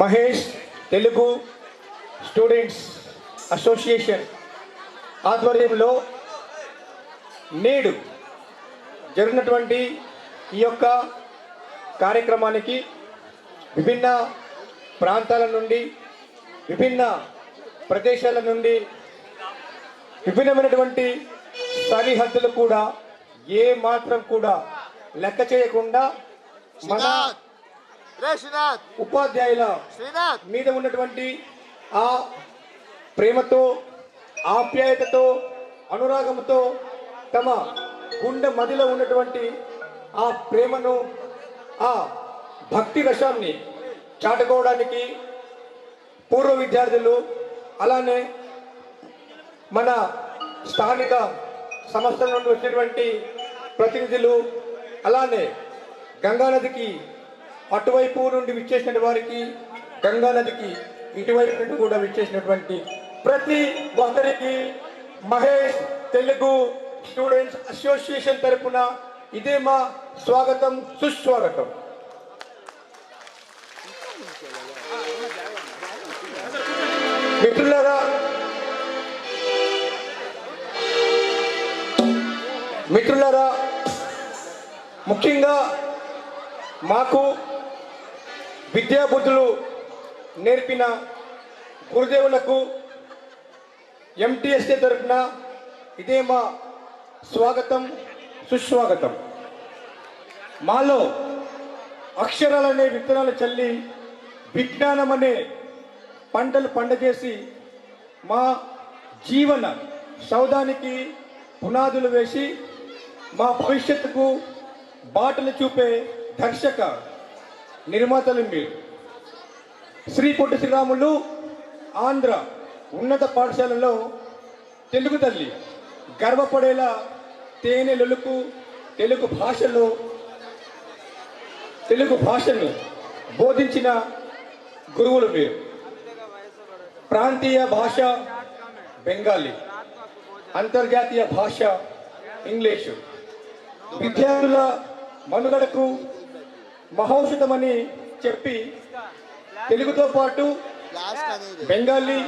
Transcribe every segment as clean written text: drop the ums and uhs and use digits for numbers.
Mahesh Telugu students association ఆధ్వర్యంలో నేడు జరిగినటువంటి ఈ యొక్క కార్యక్రమానికి విభిన్న ప్రాంతాల నుండి విభిన్న ప్రదేశాల నుండి విభిన్నమైనటువంటి సరిహద్దులు కూడా ఏ మాత్రం కూడా లెక్క చేయకుండా మన ఉపాధ్యాయుల మీద ఉన్నటువంటి ఆ ప్రేమతో ఆప్యాయతతో అనురాగంతో తమ గుండె మదిలో ఉన్నటువంటి ఆ ప్రేమను ఆ భక్తి రసాన్ని చాటుకోవడానికి పూర్వ విద్యార్థులు అలానే మన స్థానిక సంస్థల నుండి వచ్చినటువంటి ప్రతినిధులు అలానే గంగానదికి అటువైపు నుండి విచ్చేసిన వారికి గంగానదికి ఇటువైపు నుండి కూడా విచ్చేసినటువంటి ప్రతి ఒక్కరికి మహేష్ తెలుగు స్టూడెంట్స్ అసోసియేషన్ తరపున ఇదే మా స్వాగతం సుస్వాగతం. మిత్రులారా, ముఖ్యంగా మాకు విద్యాబుద్ధులు నేర్పిన గురుదేవులకు ఎంటీఎస్ఏ తరఫున ఇదే మా స్వాగతం సుస్వాగతం. మాలో అక్షరాలనే విత్తనాలు చల్లి విజ్ఞానం అనే పంటలు పండజేసి మా జీవన సౌధానికి పునాదులు వేసి మా భవిష్యత్తుకు బాటలు చూపే దర్శక నిర్మాతలు మీరు. శ్రీ పొట్టి శ్రీరాములు ఆంధ్ర ఉన్నత పాఠశాలలో తెలుగు తల్లి గర్వపడేలా తేనెలొలుకు తెలుగు భాషను బోధించిన గురువులు మీరు. ప్రాంతీయ భాష బెంగాలీ, అంతర్జాతీయ భాష ఇంగ్లీషు. విద్యార్థుల మనుగడకు మహౌషధమని చెప్పి తెలుగుతో పాటు బెంగాలీ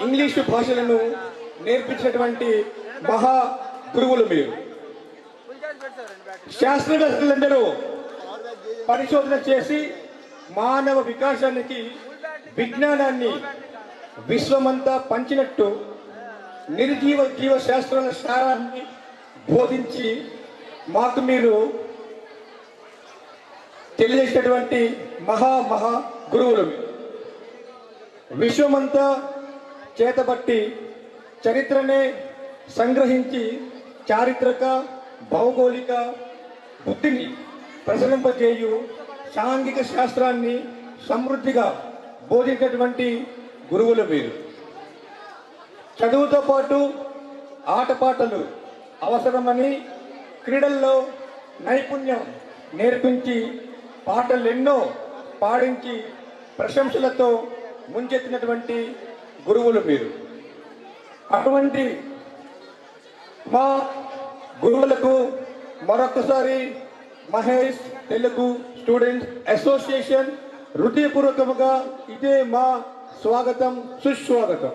ఇంగ్లీషు భాషలను నేర్పించినటువంటి మహా గురువులు మీరు. శాస్త్రవేత్తలందరూ పరిశోధన చేసి మానవ వికాసానికి విజ్ఞానాన్ని విశ్వమంతా పంచినట్టు నిర్జీవ జీవ శాస్త్రాల సారాన్ని బోధించి మాకు మీరు తెలియజేసినటువంటి మహా గురువులు. విశ్వమంతా చేతబట్టి చరిత్రనే సంగ్రహించి చారిత్రక భౌగోళిక బుద్ధిని ప్రసరింపజేయు సాంఘిక శాస్త్రాన్ని సమృద్ధిగా బోధించినటువంటి గురువులు మీరు. చదువుతో పాటు ఆటపాటలు అవసరమని క్రీడల్లో నైపుణ్యం నేర్పించి పాటలెన్నో పాడించి ప్రశంసలతో ముంచెత్తినటువంటి గురువులు మీరు. అటువంటి మా గురువులకు మరొకసారి మహేష్ తెలుగు స్టూడెంట్స్ అసోసియేషన్ హృదయపూర్వకముగా ఇదే మా స్వాగతం సుస్వాగతం.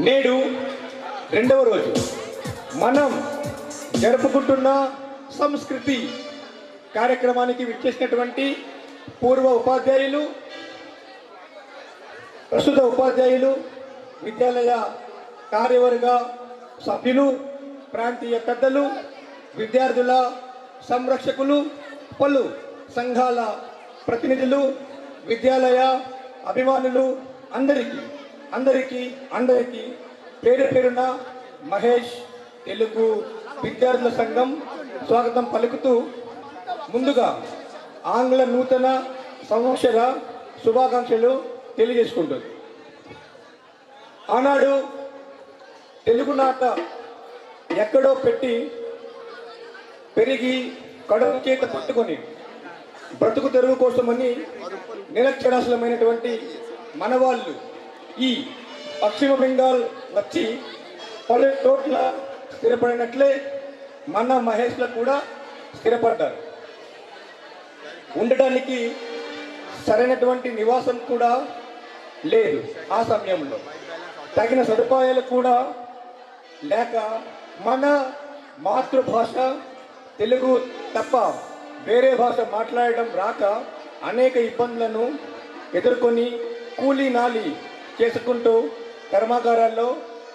నేడు రెండవ రోజు మనం జరుపుకుంటున్న సంస్కృతి కార్యక్రమానికి విచ్చేసినటువంటి పూర్వ ఉపాధ్యాయులు, ప్రస్తుత ఉపాధ్యాయులు, విద్యాలయ కార్యవర్గ సభ్యులు, ప్రాంతీయ పెద్దలు, విద్యార్థుల సంరక్షకులు, పలు సంఘాల ప్రతినిధులు, విద్యాలయ అభిమానులు అందరికీ పేరు పేరున మహేష్ తెలుగు విద్యార్థుల సంఘం స్వాగతం పలుకుతూ ముందుగా ఆంగ్ల నూతన సంవత్సర శుభాకాంక్షలు తెలియజేసుకుంటుంది. ఆనాడు తెలుగునాట ఎక్కడో పెట్టి పెరిగి కడుపు చేత పట్టుకొని బ్రతుకు తెరువు కోసమని నిరక్షరాస్యులమైనటువంటి మనవాళ్ళు ఈ పశ్చిమ బెంగాల్ వచ్చి పలు చోట్ల స్థిరపడినట్లే మన మహేష్లో కూడా స్థిరపడ్డారు. ఉండడానికి సరైనటువంటి నివాసం కూడా లేదు. ఆ సమయంలో తగిన సదుపాయాలు కూడా లేక మన మాతృభాష తెలుగు తప్ప వేరే భాష మాట్లాడడం రాక అనేక ఇబ్బందులను ఎదుర్కొని కూలీ నాలి చేసుకుంటూ కర్మాగారాల్లో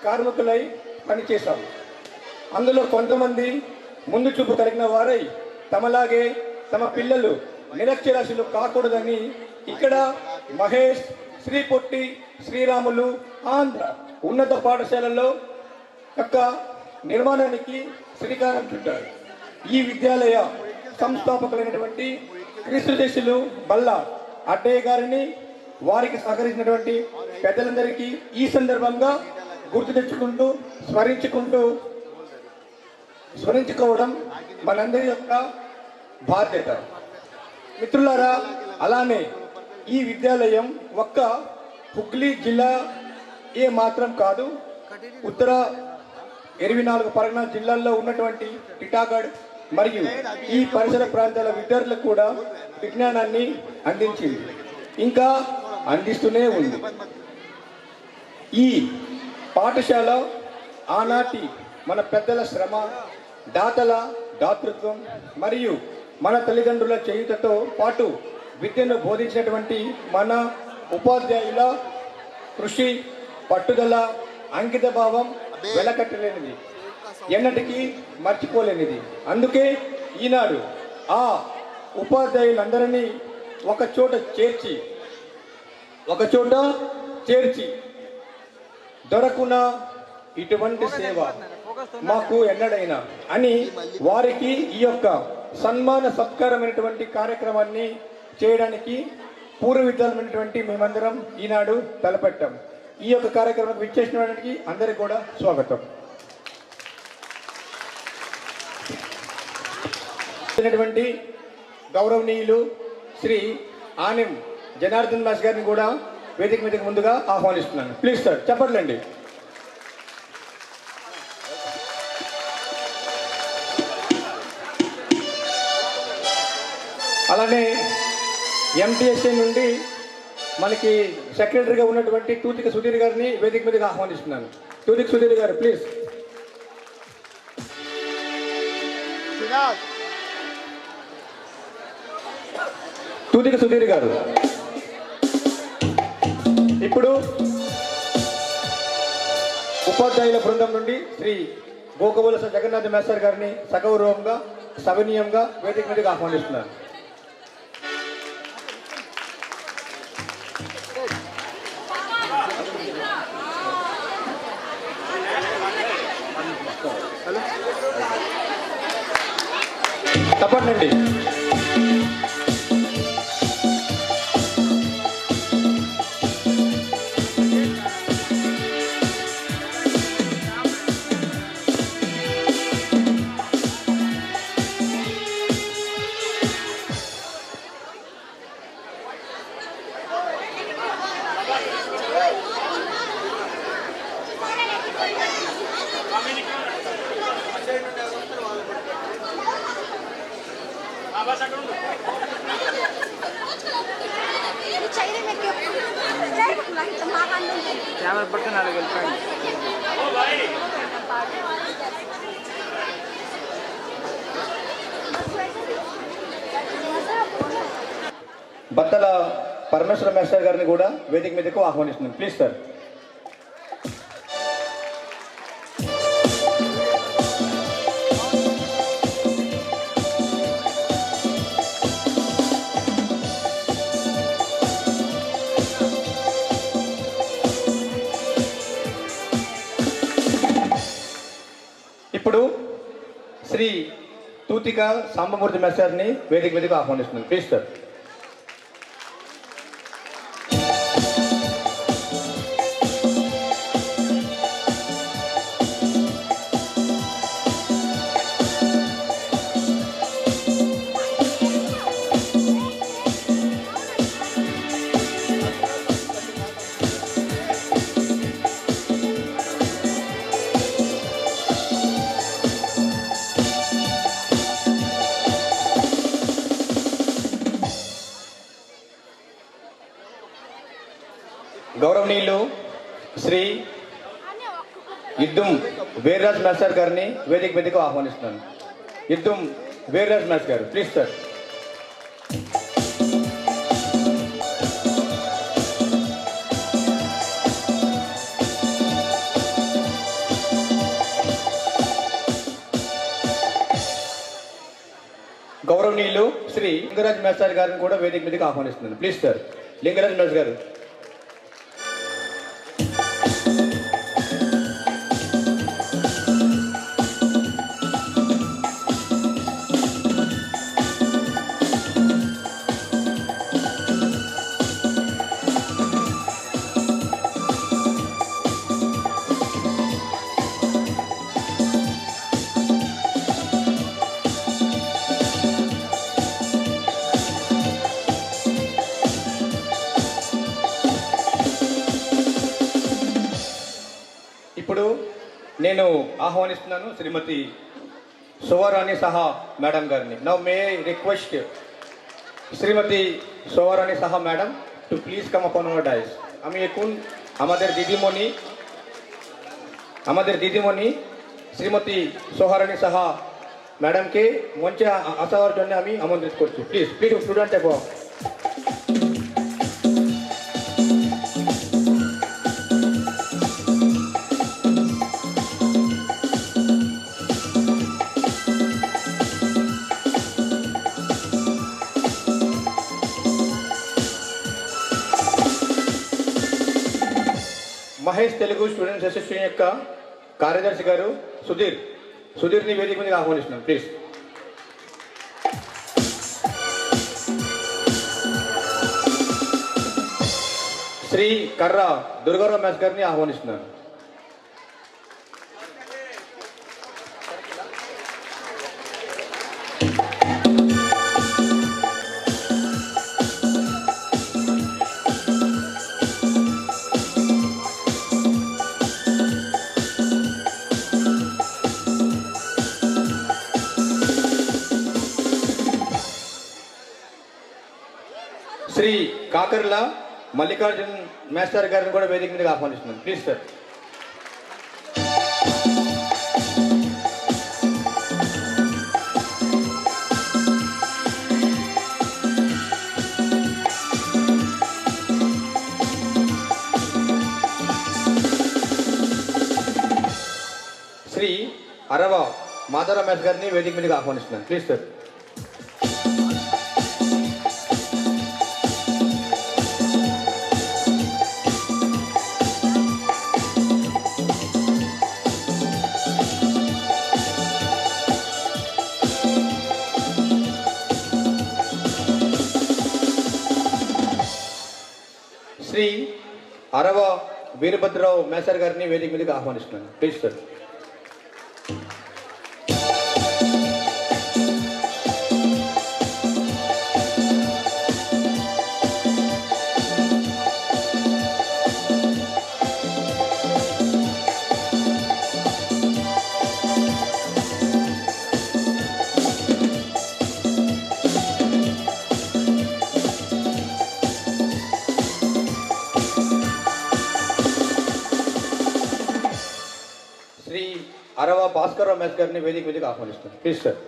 కార్మికులై పనిచేశాం. అందులో కొంతమంది ముందు చూపు కలిగిన వారై తమలాగే తమ పిల్లలు నిరక్షరాస్యులు కాకూడదని ఇక్కడ మహేష్, శ్రీ పొట్టి శ్రీరాములు ఆంధ్ర ఉన్నత పాఠశాలలో యొక్క నిర్మాణానికి శ్రీకారం చుట్టారు. ఈ విద్యాలయ సంస్థాపకులైనటువంటి క్రీస్తుదేశులు బల్లా అడ్డయ్య గారిని, వారికి సహకరించినటువంటి పెద్దలందరికీ ఈ సందర్భంగా గుర్తు తెచ్చుకుంటూ స్మరించుకోవడం మనందరి యొక్క బాధ్యత. మిత్రులారా, అలానే ఈ విద్యాలయం ఒక్క హుగ్లీ జిల్లా మాత్రం కాదు, ఉత్తర 24 పరగణ జిల్లాల్లో ఉన్నటువంటి టిటాగఢ్ మరియు ఈ పరిసర ప్రాంతాల విద్యార్థులకు కూడా విజ్ఞానాన్ని అందించింది, ఇంకా అందిస్తూనే ఉంది. ఈ పాఠశాల ఆనాటి మన పెద్దల శ్రమ, దాతల దాతృత్వం మరియు మన తల్లిదండ్రుల చేయుతతో పాటు విద్యను బోధించినటువంటి మన ఉపాధ్యాయుల కృషి, పట్టుదల, అంకిత భావం వెలకట్టలేనిది, ఎన్నటికీ మర్చిపోలేనిది. అందుకే ఈనాడు ఆ ఉపాధ్యాయులందరినీ ఒక చోట చేర్చి దొరకున ఇటువంటి సేవ మాకు ఎన్నడైనా అని వారికి ఈ యొక్క సన్మాన సత్కారమైనటువంటి కార్యక్రమాన్ని చేయడానికి పూర్వ విద్యాలమైనటువంటి మేమందరం ఈనాడు తలపెట్టాం. ఈ యొక్క కార్యక్రమానికి విచ్చేసినటువంటి అందరికీ కూడా స్వాగతం. గౌరవనీయులు శ్రీ ఆనం జనార్దన్ దాస్ గారిని కూడా వేదిక మీదకి ముందుగా ఆహ్వానిస్తున్నాను. ప్లీజ్ సార్, చెప్పట్లండి. అలానే ఎంటీఎస్ఏ నుండి మనకి సెక్రటరీగా ఉన్నటువంటి తూతిక సుధీర్ గారిని వేదిక మీదకి ఆహ్వానిస్తున్నాను. తూతిక సుధీర్ గారు, ప్లీజ్. తూతిక సుధీర్ గారు. ఇప్పుడు ఉపాధ్యాయుల బృందం నుండి శ్రీ గోకవలస జగన్నాథ మేస్టర్ గారిని సగౌరవంగా సవినీయంగా వేదిక మీదకి ఆహ్వానిస్తున్నారు. తప్పండి. कैमरा पड़ते ना गर्लफ्रेंड బత్తల పరమేశ్వర మేస్టర్ గారిని కూడా వేదిక మీదకు ఆహ్వానిస్తున్నాను. Please sir. ఇప్పుడు శ్రీ తూతిక సాంబమూర్తి మేస్టర్ని వేదిక మీదకు ఆహ్వానిస్తున్నాను. Please sir. గౌరవనీయులు శ్రీ యుద్ధం వీర్రాజ్ మాస్టర్ గారిని వేదిక మీదకు ఆహ్వానిస్తున్నాను. యుద్ధం వీర్రాజ్ మాస్టర్ గారు, ప్లీజ్ సార్. గౌరవనీయులు శ్రీ లింగరాజ్ మాస్టర్ గారిని కూడా వేదిక మీదకి ఆహ్వానిస్తున్నాను. Please sir. లింగరాజ్ మాస్టర్ గారు. ఇప్పుడు నేను ఆహ్వానిస్తున్నాను శ్రీమతి శోభారాణి সাহা మేడం గారిని. Now may request Shrimati Shobharani Saha madam to please come upon our dice. আমি এখন আমাদের দিদিমণি শ্রীমতী শোভারানী সাহা ম্যাডামকে মঞ্চে আসার জন্য আমি আমন্ত্রিত করছি. প্লিজ প্লিজ স্টুডেন্ট এবং మహేష్ తెలుగు స్టూడెంట్స్ అసోసియేషన్ యొక్క కార్యదర్శి గారు సుధీర్ని వేదిక మీదకి ఆహ్వానిస్తున్నాను. ప్లీజ్. శ్రీ కర్ర దుర్గారావు మాస్ గారిని ఆహ్వానిస్తున్నాను. శ్రీ కాకర్ల మల్లికార్జున్ మాస్టర్ గారిని కూడా వేదిక మీదకి ఆహ్వానిస్తున్నాను. Please sir. శ్రీ అరవ మాధవరావు మాస్ గారిని వేదిక మీదకి ఆహ్వానిస్తున్నాను. Please sir. శ్రీ అరవ వీరభద్రరావు మేసర్ గారిని వేదిక మీదకి ఆహ్వానిస్తున్నాను. Please sir. శ్రీ అరవ భాస్కర్రావు మేస్ గారిని వేదిక మీదకి ఆహ్వానిస్తున్నాను. Please sir.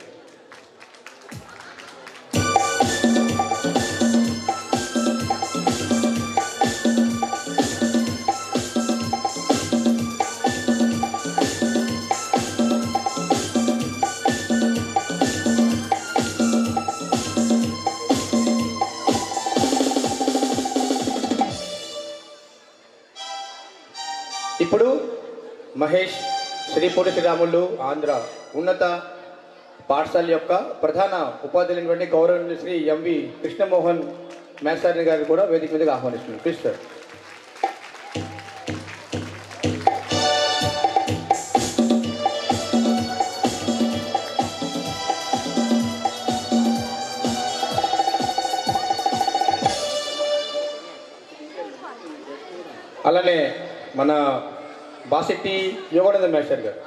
ఇప్పుడు మహేష్ శ్రీపూడి శ్రీరాములు ఆంధ్ర ఉన్నత పాఠశాల యొక్క ప్రధాన ఉపాధ్యాయులైనటువంటి గౌరవనీయులు శ్రీ ఎంవి కృష్ణమోహన్ మేస్టార్ గారిని కూడా వేదిక మీదకి ఆహ్వానిస్తున్నాను. Please sir. అలానే మన బాసిట్టి యోగానంద మేస్టర్ గారు,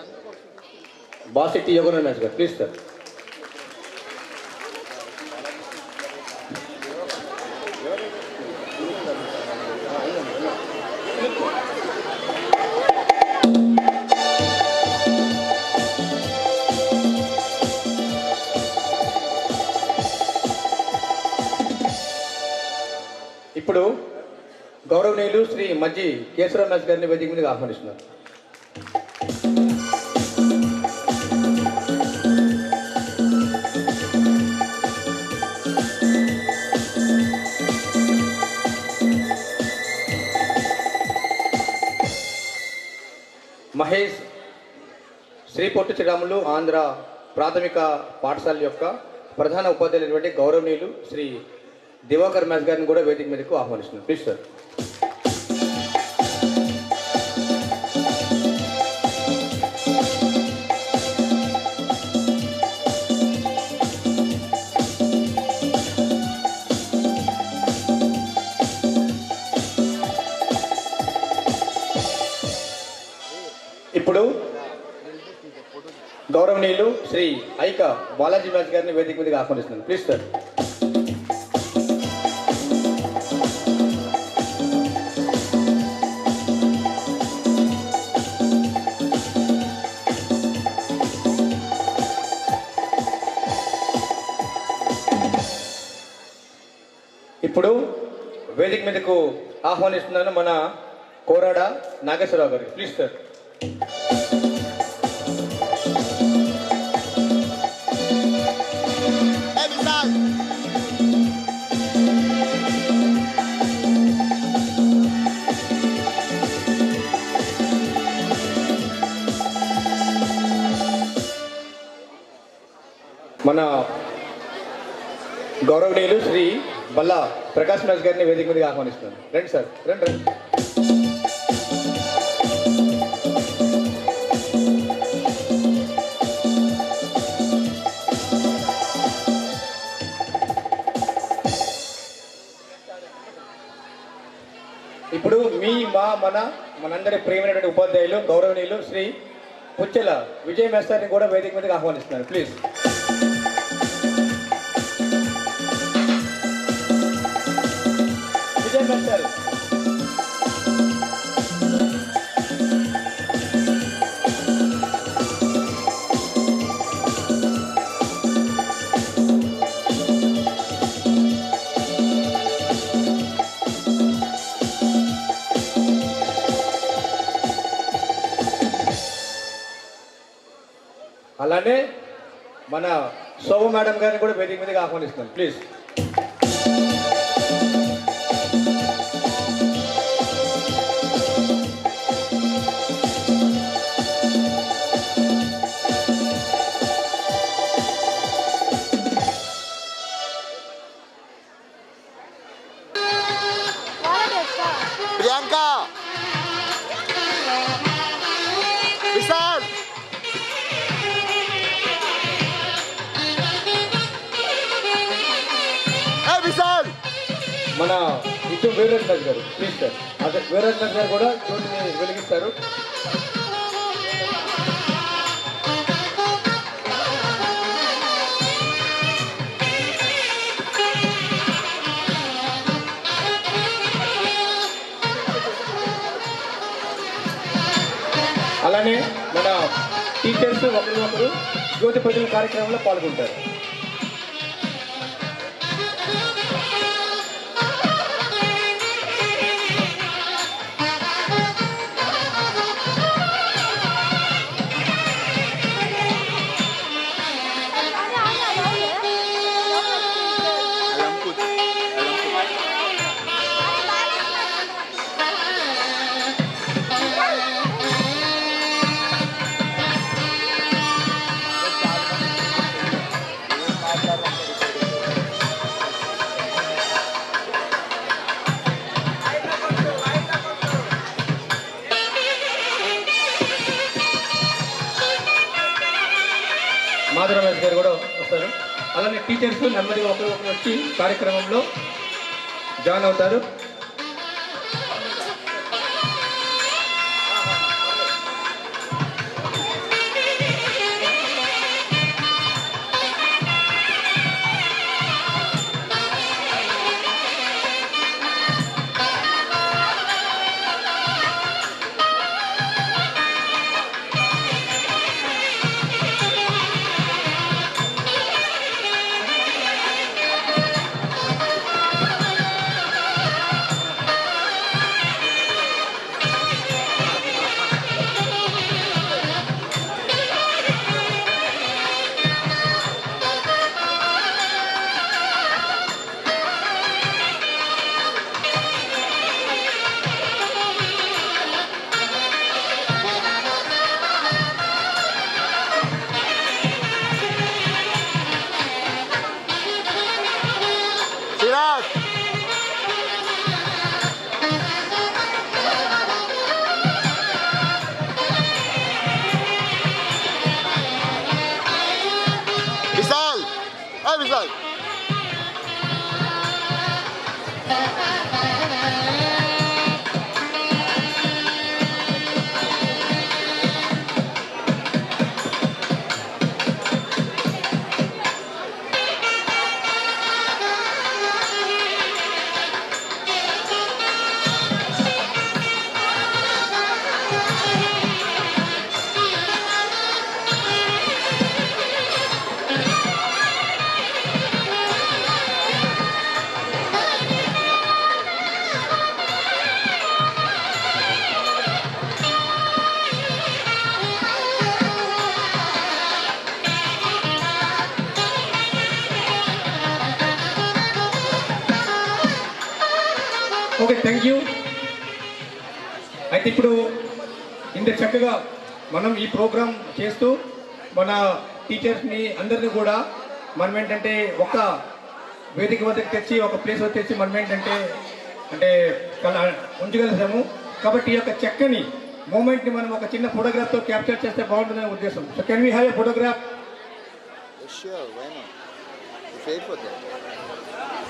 బాసిట్టి యోగానంద మేస్టర్ గారు, ప్లీజ్ సార్. ఇప్పుడు గౌరవనీయులు శ్రీ మజ్జి కేశవరావు నాథ్ గారిని వేదిక మీదకి ఆహ్వానిస్తున్నారు. మహేష్ శ్రీ పొట్టి శ్రీరాములు ఆంధ్ర ప్రాథమిక పాఠశాల యొక్క ప్రధాన ఉపాధ్యాయులైనటువంటి గౌరవనీయులు శ్రీ దివాకర్ మ్యాథ్ గారిని కూడా వేదిక మీదకు ఆహ్వానిస్తున్నారు. Please sir. ఇప్పుడు గౌరవనీయులు శ్రీ ఐక బాలాజీ మ్యాథ్ గారిని వేదిక మీదకి ఆహ్వానిస్తున్నాను. Please sir. ఇప్పుడు వేదిక మీదకు ఆహ్వానిస్తున్నాను మన కోరాడ నాగేశ్వరరావు గారు. Please sir. మన గౌరవనీయులు శ్రీ బల్లా ప్రకాష్ రాజ్ గారిని వేదిక మీదకి ఆహ్వానిస్తున్నాను. రండి సార్, రండి రండి. ఇప్పుడు మీ మనందరి ప్రియమైనటువంటి ఉపాధ్యాయులు గౌరవనీయులు శ్రీ పుచ్చెల విజయ్ మేస్తార్ని కూడా వేదిక మీదకి ఆహ్వానిస్తున్నాను. ప్లీజ్. విజయ్ మేస్టర్. అలానే మన శోభ మేడం గారిని కూడా వేదిక మీదకి ఆహ్వానిస్తున్నాం. ప్లీజ్. ప్రియాంక, విశాల్, విశాల్. మన ఇటు వీరరాజ్ నాథ్ గారు. Please sir. అదే వీరరాజ్ నాథ్ గారు కూడా జ్యోతిని వెలిగిస్తారు. అలానే మన టీచర్స్ ఒకరినొకరు జ్యోతి ప్రజల కార్యక్రమంలో పాల్గొంటారు. మాధవ రమేష్ గారు కూడా వస్తారు. అలానే టీచర్స్ నెమ్మదిగా ఒకరు వచ్చి కార్యక్రమంలో జాయిన్ అవుతారు. Okay, thank you. అయితే ఇప్పుడు ఇంత చక్కగా మనం ఈ ప్రోగ్రామ్ చేస్తూ మన టీచర్స్ని అందరినీ కూడా మనం ఏంటంటే ఒక వేదిక వద్దకు తెచ్చి ఒక ప్లేస్ వద్ద తెచ్చి మనం ఏంటంటే అంటే ఉంచగలిసాము. కాబట్టి ఈ యొక్క చక్కని మూమెంట్ని మనం ఒక చిన్న ఫోటోగ్రాఫ్తో క్యాప్చర్ చేస్తే బాగుంటుందనే ఉద్దేశం. So can we have a photograph? Sure, why not? You paid for that.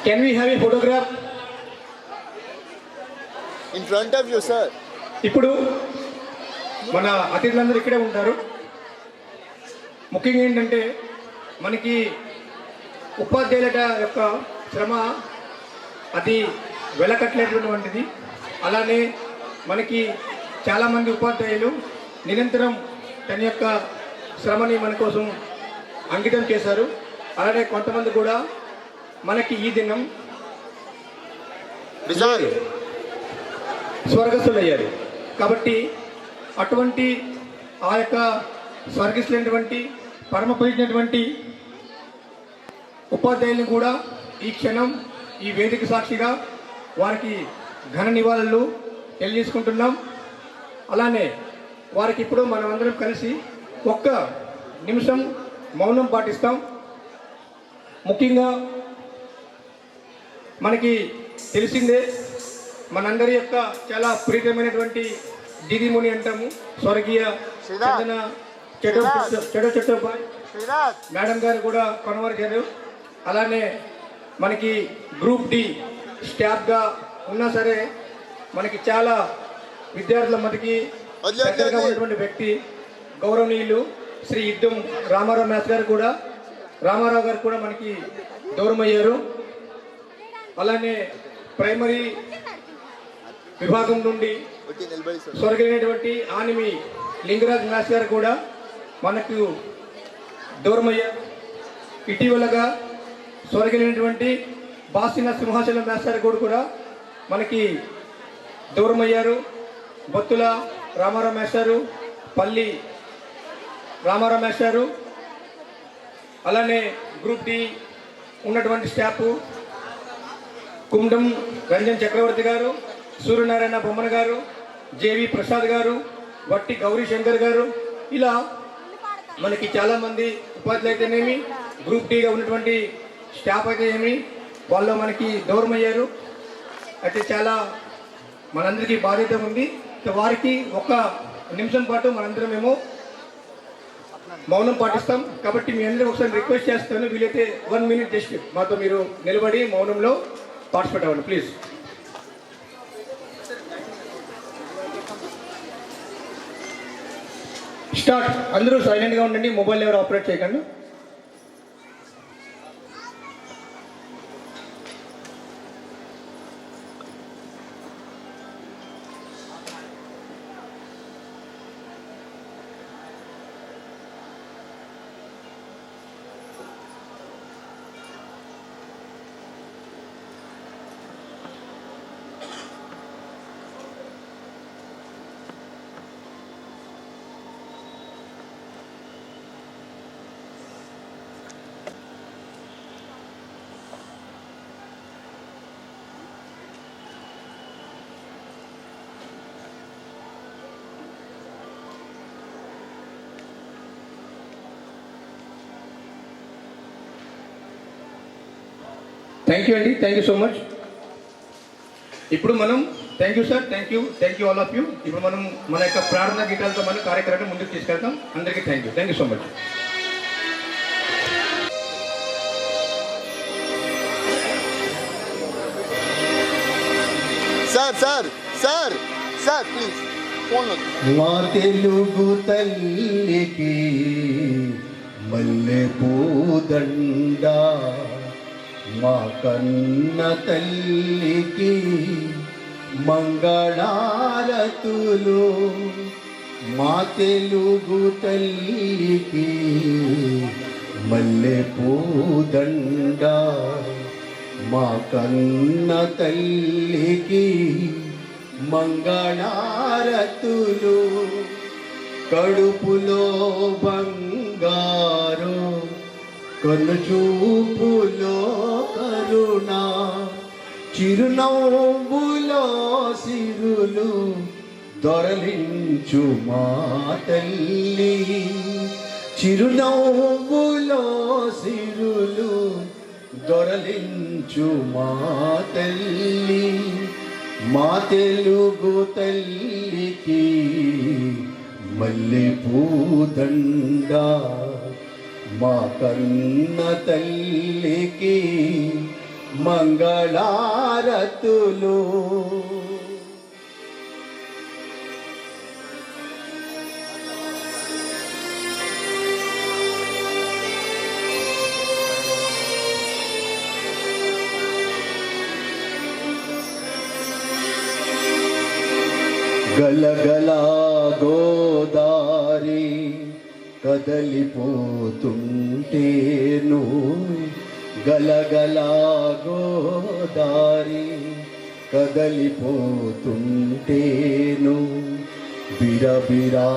Can we have a photograph? In front of you, sir. ఇప్పుడు మన అతిథులందరూ ఇక్కడే ఉంటారు. ముఖ్యంగా ఏంటంటే మనకి ఉపాధ్యాయుల యొక్క శ్రమ అది వెలకట్లేటువంటిది. అలానే మనకి చాలామంది ఉపాధ్యాయులు నిరంతరం తన యొక్క శ్రమని మన కోసం అంకితం చేశారు. అలానే కొంతమంది కూడా మనకి ఈ దినం Bizarre. స్వర్గస్థులయ్యారు. కాబట్టి అటువంటి ఆ యొక్క స్వర్గస్థులైనటువంటి పరమ పూజించినటువంటి ఉపాధ్యాయులను కూడా ఈ క్షణం ఈ వేదిక సాక్షిగా వారికి ఘన నివాళులు తెలియజేసుకుంటున్నాం. అలానే వారికి ఇప్పుడు మనమందరం కలిసి ఒక్క నిమిషం మౌనం పాటిస్తాం. ముఖ్యంగా మనకి తెలిసిందే మనందరి యొక్క చాలా ప్రీతమైనటువంటి దీదిముని అంటాము స్వర్గీయ చందన చెడో చట్టోపాయ్ Srinath. మేడం గారు కూడా కొనవరిచారు. అలానే మనకి గ్రూప్ డి స్టాఫ్గా ఉన్నా సరే మనకి చాలా విద్యార్థుల మధ్యకి దగ్గరగా ఉన్నటువంటి వ్యక్తి గౌరవనీయులు శ్రీ యుద్ధం రామారావు గారు కూడా మనకి దూరం అయ్యారు. అలానే ప్రైమరీ విభాగం నుండి స్వర్గమైనటువంటి ఆనిమి లింగరాజ్ మ్యాథ్స్ గారు కూడా మనకు దూరమయ్యారు. ఇటీవలగా స్వర్గమైనటువంటి బాసిన సింహాచలం మ్యాథ్స్ గారు కూడా మనకి దూరమయ్యారు. బొత్తుల రామారావు మేస్టారు, పల్లి రామారావు మేస్టారు, అలానే గ్రూప్ డి ఉన్నటువంటి స్టాఫ్ కుండం రంజన్ చక్రవర్తి గారు, సూర్యనారాయణ బొమ్మన గారు, జేవి ప్రసాద్ గారు, వట్టి గౌరీ శంకర్ గారు, ఇలా మనకి చాలామంది ఉపాధ్యాయులు అయితేనేమి గ్రూప్ డిగా ఉన్నటువంటి స్టాఫ్ అయితే ఏమి వాళ్ళు మనకి దూరం అయ్యారు. అయితే చాలా మనందరికీ బాధ్యత ఉంది. వారికి ఒక నిమిషం పాటు మనందరం మేము మౌనం పాటిస్తాం. కాబట్టి మీ అందరూ ఒకసారి రిక్వెస్ట్ చేస్తాను, వీలైతే 1 minute జస్ట్ మాతో మీరు నిలబడి మౌనంలో పార్టిసిపేట్ అవ్వండి ప్లీజ్. స్టార్ట్. అందరూ సైలెంట్గా ఉండండి, మొబైల్ ఎవరు ఆపరేట్ చేయకండి. థ్యాంక్ యూ అండి, థ్యాంక్ యూ సో మచ్. ఇప్పుడు మనం thank you sir, thank you all of you. ఇప్పుడు మనం మన యొక్క ప్రార్థనా గీతాలతో మన కార్యక్రమాన్ని ముందుకు తీసుకెళ్తాం. అందరికీ thank you so much. Sir, please. Phone on. మా తెలుగు తల్లికి మల్లె పూదండ, మా కన్న తల్లికి మంగళారతులు. మా తెలుగు తల్లికి మల్లె పూదండ, మా కన్న తల్లికి మంగళారతులు. కడుపులో బంగారు, కనుచూపులో కరుణ, చిరునవ్వులో సిరులు దొరలించు మా తల్లి, చిరునవ్వులో సిరులు దొరలించు మా తల్లి, మా తెలుగు తల్లికి మల్లె పూదండ, మా కన్న తల్లికి మంగళారతులు. గలగల గోదారి కదలిపోతుంటేను, గలగల గోదారి కదలిపోతుంటేను, బిరబిరా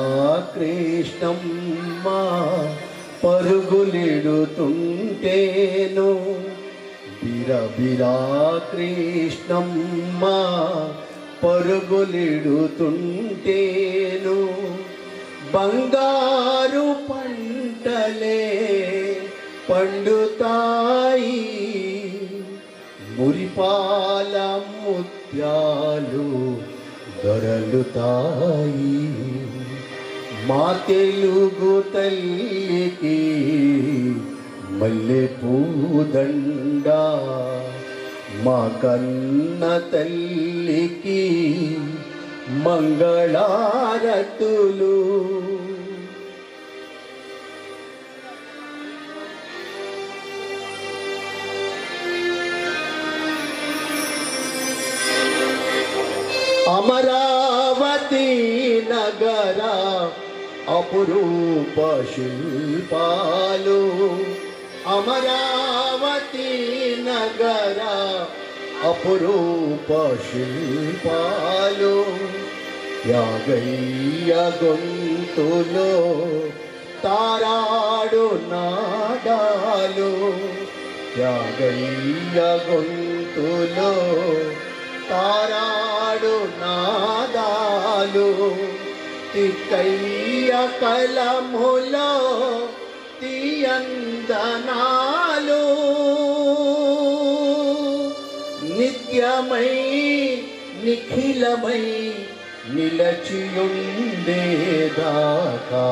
కృష్ణమ్మ పరుగులెడుతుంటేను, బిరబిరా కృష్ణమ్మ పరుగులెడుతుంటేను, బంగారు పంటలే పండుతాయి, మురిపాల ముత్యాలు దొరలుతాయి, మా తెలుగు తల్లికి మల్లె పూదండ, మా కన్న తల్లికి మంగళారతులు. అమరావతి నగర అపురూప శిల్పాలు, అమరావతి నగర అపురూప శిల్పాలు, యాగయ్య గొంతులో తారాడు నాదాలు, యాగయ్య గొంతులో తారాడు నాదాలు, తిక్కయ్య కలములో తీయందనాలు, నిత్యమై నిఖిలమై నిలచియుండేదాకా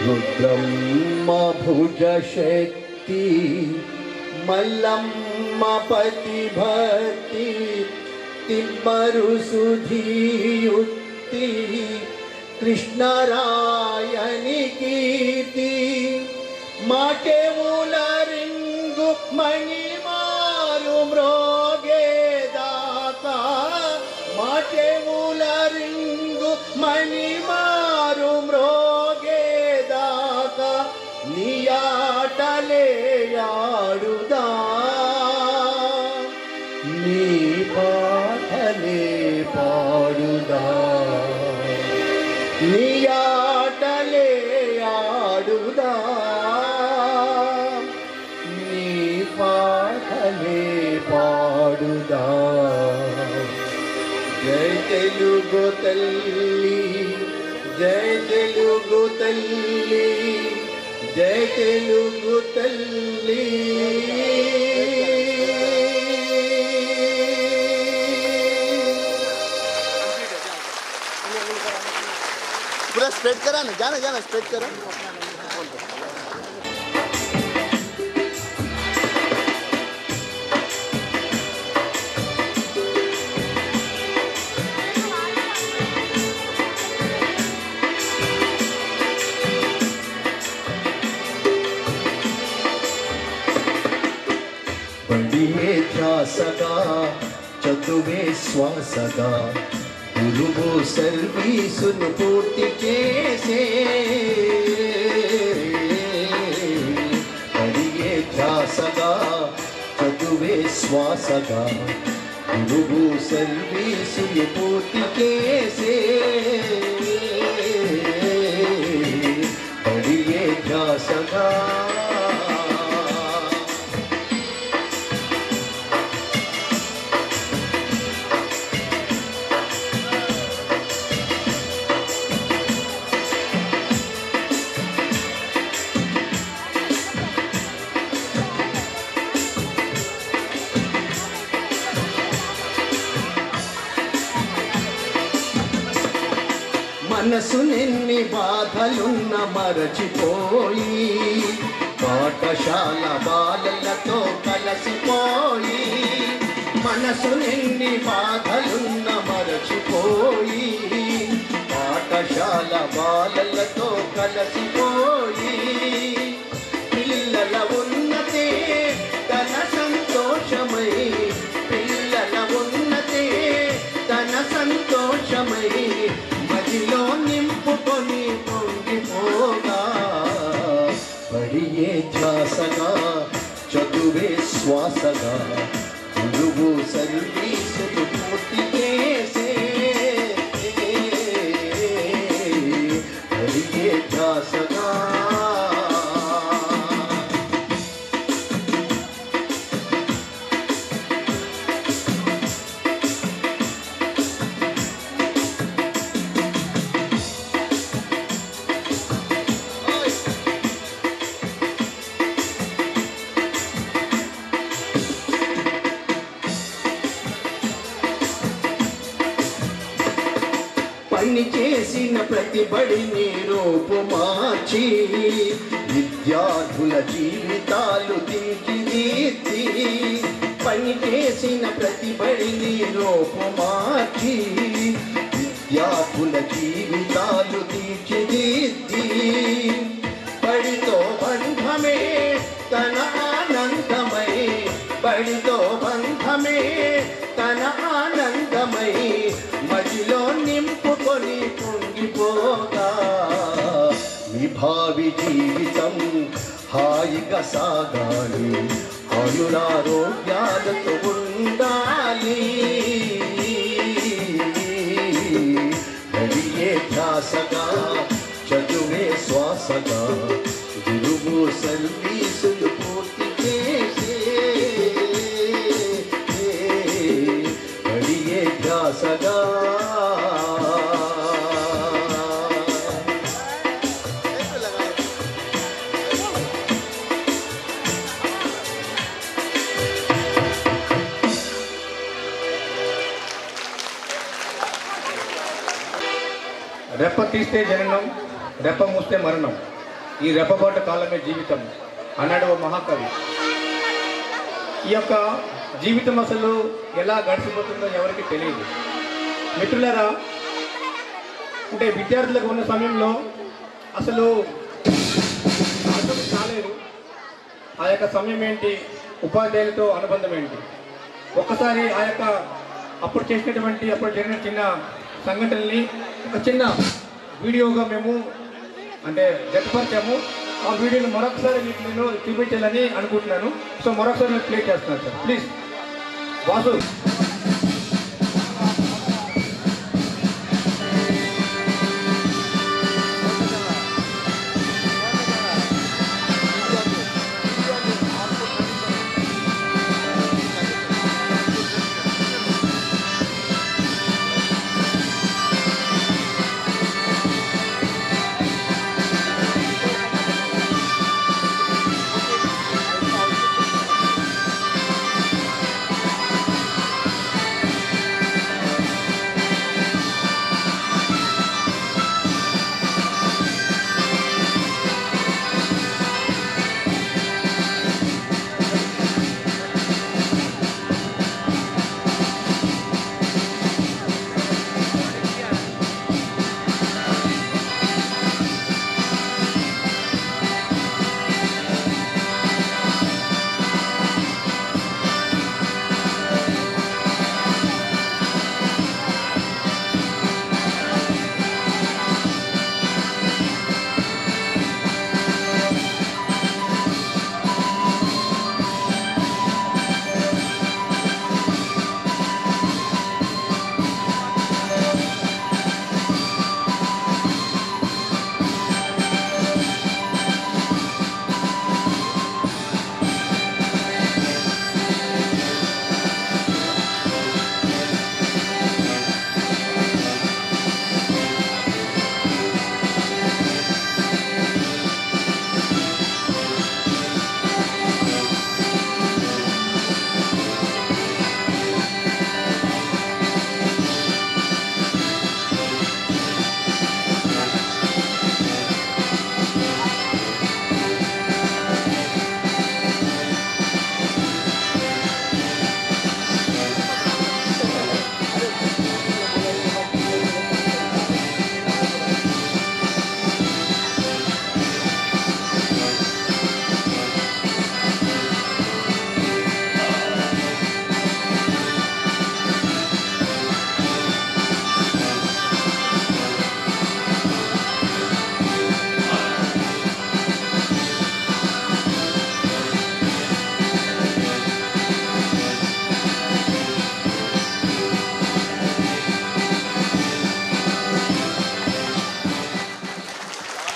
రుద్రమ్మ భుజ శక్తి, మల్లమ్మ పతి భక్తి, తిమ్మరు సుధీయుక్తి, కృష్ణరాయని కీర్తి, మాటెముల రింగు మణిమారు మ్రోగేదాకా, మాటెముల రింగు మణిమారు మ్రోగేదాకా, నీయాటలే ఆడుదా, నీ పాటలే పాడుదా, నీయాటలే ఆడుదా, నీ పాటలే పాడుదా. జై తెలుగు తల్లి, జై తెలుగు తల్లి, జై తెలుగు తల్లి. पूरा स्प्रेड करा ना, जाना जाना स्प्रेड करा. బడియే ధ్యాసగా, చదువే శ్వాసగా, గురువు సర్వీసును పూర్తి చేసే, బడియే ధ్యాసగా, చదువే శ్వాసగా, గురువు సర్వీసును పూర్తి చేసే, బడియే ధ్యాసగా. మనసు నిన్ని బాధలున్న మరచిపోయి పాఠశాల బాలలతో కలసిపోయి మనసు నిన్ని బాధలున్న మరచిపోయి పాఠశాల బాలలతో కలసిపోయి పిల్లల ఉన్నతే తన సంతోషమై పిల్లల ఉన్నతే తన సంతోషమై మదిలో నింపుకొని పొంగిపోగా పడియే ధ్యాసగా చదువే శ్వాసగా గురువు సర్వీసులు పూర్తి చేసే పడియే ధ్యాసగా పని చేసిన ప్రతిబడిని రూపు మార్చి విద్యార్థుల జీవితాలు తీర్చిదిద్ది పని చేసిన ప్రతిబడిని రూపు మార్చి విద్యార్థుల జీవితాలు తీర్చిదిద్ది బడితో బంధమే తన ఆనందమై బడితో బంధమే తన ఆనందమై మదిలో నింపుకొని పొంగిపోగా విభావి జీవితం హాయిగా సాగాలి ఆయురారోగ్యాలతో ఉండాలి గడియే ధ్యాసగా చదువే శ్వాసగా గురువు సర్వీసులు పూర్తి చేసే గడియే ధ్యాసగా రెప్ప తీస్తే జననం రెప్ప మూస్తే మరణం ఈ రెప్పపాటు కాలమే జీవితం అన్నాడు ఓ మహాకవి. ఈ యొక్క జీవితం అసలు ఎలా గడిచిపోతుందో ఎవరికి తెలియదు. మిత్రులారా, అంటే విద్యార్థులకు ఉన్న సమయంలో అసలు అర్థం కాలేదు ఆ యొక్క సమయం ఏంటి, ఉపాధ్యాయులతో అనుబంధం ఏంటి. ఒక్కసారి ఆ యొక్క అప్పుడు జరిగిన చిన్న సంఘటనల్ని ఒక చిన్న వీడియోగా మేము అంటే జతపరిచాము. ఆ వీడియోని మరొకసారి మీకు నేను చూపించాలని అనుకుంటున్నాను. సో మరొకసారి నేను ప్లే చేస్తున్నాను sir, please. Vasu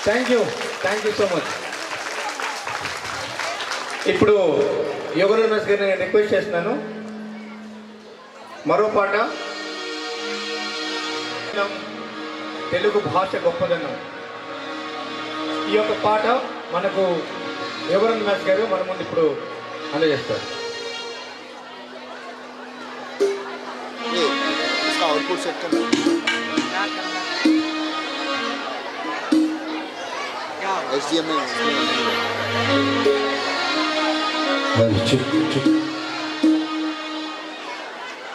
thank you so much. ఇప్పుడు యోగరాజ్ మాస్ గారిని నేను రిక్వెస్ట్ చేస్తున్నాను, మరో పాట తెలుగు భాష గొప్పదనం. ఈ యొక్క పాట మనకు యోగరాజ్ మాస్ గారు మన ముందు ఇప్పుడు అందజేస్తారు. ये इसका आउटपुट सेट करना क्या HDMI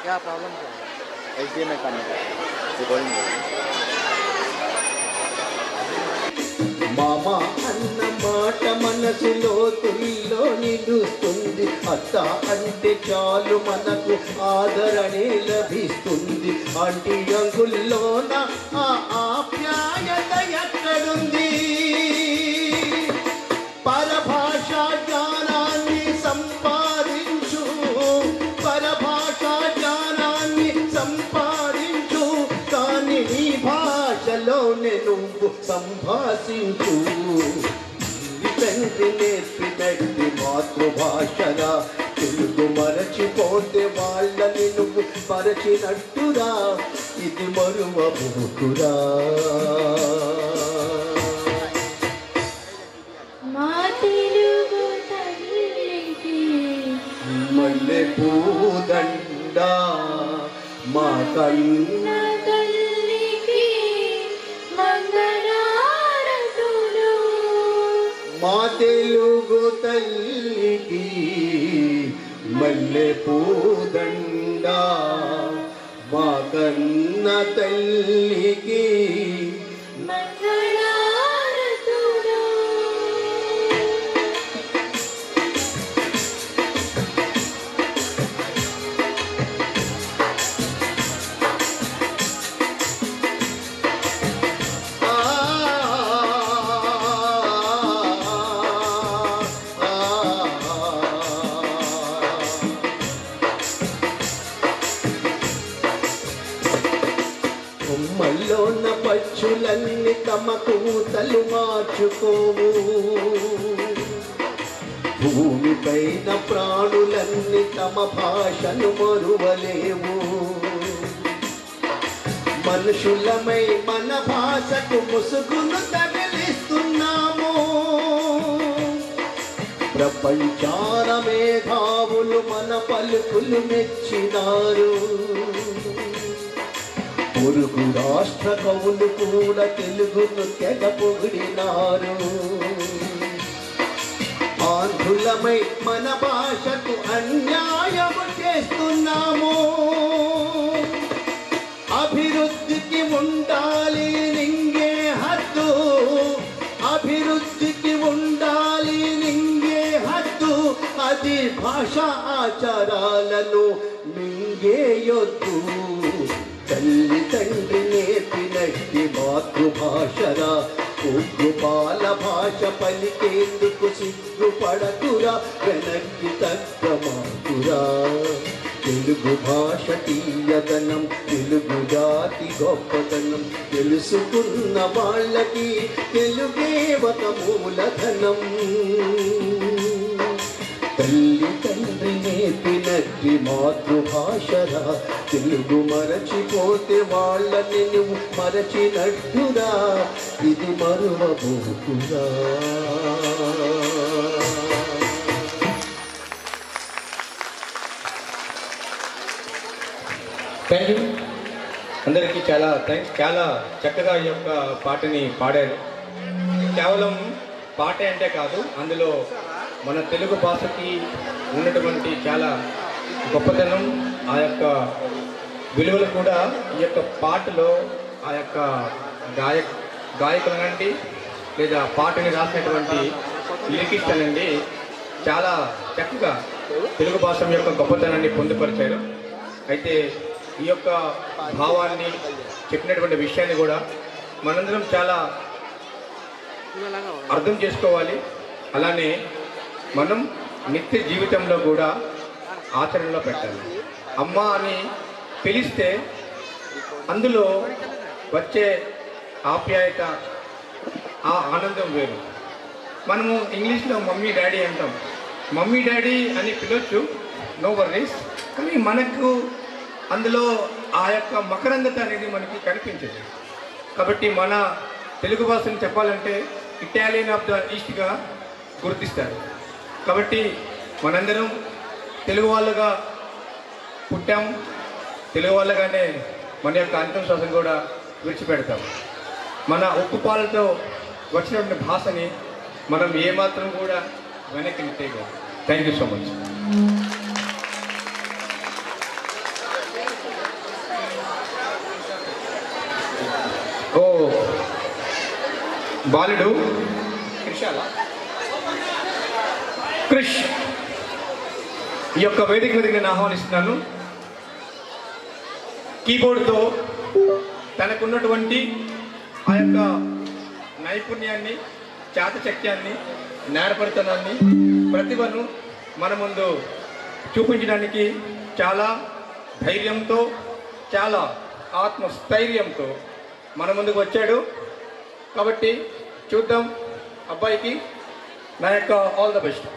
क्या प्रॉब्लम क्या है? HDMI करने का रिकॉर्डिंग మామ అన్న మాట మనసులో తుల్లో నిలుస్తుంది. అత్త అంటే చాలు మనకు ఆదరణే లభిస్తుంది. ఆంటీ అంకుల్లోన ఆ ఆప్యాయత ఎక్కడుంది? పరభాషా జ్ఞానాన్ని సంపాదించు, పరభాషా జ్ఞానాన్ని సంపాదించు, కానీ నీ భాషలోనే నువ్వు సంభాషించు. ఈ తండ్రి నేర్పినట్టి మాతృభాషరా, తెలుగు మరచిపోతే వాళ్ళని నువ్వు మరచినట్టురా, ఇది మరువబోకురా. మా తెలుగు తల్లికి మల్లె పూదండ మా కన్న నా తల్లికి మంగళారతులు. మా తెలుగు తల్లికి మల్లె పూదండ మా కన్న తల్లికి. మంగళారతులు. ఆ, ఆ, ఆ. కొమ్మల్లోన పచ్చులన్నీ తమ కూతలు మార్చుకోవు. భూమిపైన ప్రాణులన్నీ తమ భాషను మరువలేవు. మనుషులమై మన భాషకు ముసుగును తగిలిస్తున్నాము. ప్రపంచాన మేధావులు మన పలుకులు మెచ్చినారు. పొరుగు రాష్ట్ర కవులు కూడా తెలుగును తెగ పొగిడినారు. ఆంధ్రులమై మన భాషకు అన్యాయము చేస్తున్నాము. అభివృద్ధికి ఉండాలి నింగే హద్దు, అభివృద్ధికి ఉండాలి నింగే హద్దు. అది భాష ఆచారాలను మింగేయొద్దు. తల్లి తండ్రి నేర్పినట్టి మాతృభాషరా, ఉగ్గుపాల భాష పలికేందుకు సిగ్గుపడకురా, వెనక్కి తగ్గమాకురా. తెలుగు భాష తీయదనం, తెలుగు జాతి గొప్పతనం, తెలుసుకున్న వాళ్ళకి తెలుగే ఒక మూలధనం. తల్లి తండ్రి నేర్పినట్టి మాతృభాషరా, తెలుగు మరచిపోతే వాళ్ళని నువ్వు మరచినట్టురా, ఇది మరువబోకురా. థ్యాంక్ యూ అందరికీ చాలా థ్యాంక్స్. చాలా చక్కగా ఈ యొక్క పాటని పాడారు. కేవలం పాటే అంటే కాదు, అందులో మన తెలుగు భాషకి ఉన్నటువంటి చాలా గొప్పతనం, ఆ యొక్క విలువలు కూడా ఈ యొక్క పాటలో ఆ యొక్క గాయకులనండి లేదా పాటని రాసినటువంటి లిరికిస్ట్ అనండి చాలా చక్కగా తెలుగు భాష యొక్క గొప్పతనాన్ని పొందుపరిచారు. అయితే ఈ యొక్క భావాన్ని చెప్పినటువంటి విషయాన్ని కూడా మనందరం చాలా అర్థం చేసుకోవాలి. అలానే మనం నిత్య జీవితంలో కూడా ఆచరణలో పెట్టాలి. అమ్మ అని పిలిస్తే అందులో వచ్చే ఆప్యాయత, ఆ ఆనందం వేరు. మనము ఇంగ్లీష్లో మమ్మీ డాడీ అంటాం. మమ్మీ డాడీ అని పిలవచ్చు, నో వర్రీస్. కానీ మనకు అందులో ఆ యొక్క మకరందత అనేది మనకి కనిపించదు. కాబట్టి మన తెలుగు భాషను చెప్పాలంటే ఇటాలియన్ ఆఫ్ ద ఈస్ట్గా గుర్తిస్తారు. కాబట్టి మనందరం తెలుగు వాళ్ళుగా పుట్టాం, తెలుగు వాళ్ళగానే మన యొక్క అంతిమ శ్వాసను కూడా విడిచిపెడతాం. మన ఉక్కుపాలతో వచ్చినటువంటి భాషని మనం ఏమాత్రం కూడా వెనక్కి నెట్టేయగలం. Thank you so much. ఓ బాలుడు క్రిష్ ఈ యొక్క వేదిక మీదకి నేను ఆహ్వానిస్తున్నాను. కీబోర్డ్తో తనకున్నటువంటి ఆ యొక్క నైపుణ్యాన్ని, చాతచక్యాన్ని, నేర్పరితనాన్ని, ప్రతిభను మన ముందు చూపించడానికి చాలా ధైర్యంతో, చాలా ఆత్మస్థైర్యంతో మన ముందుకు వచ్చాడు. కాబట్టి చూద్దాం, అబ్బాయికి నా యొక్క ఆల్ ద బెస్ట్.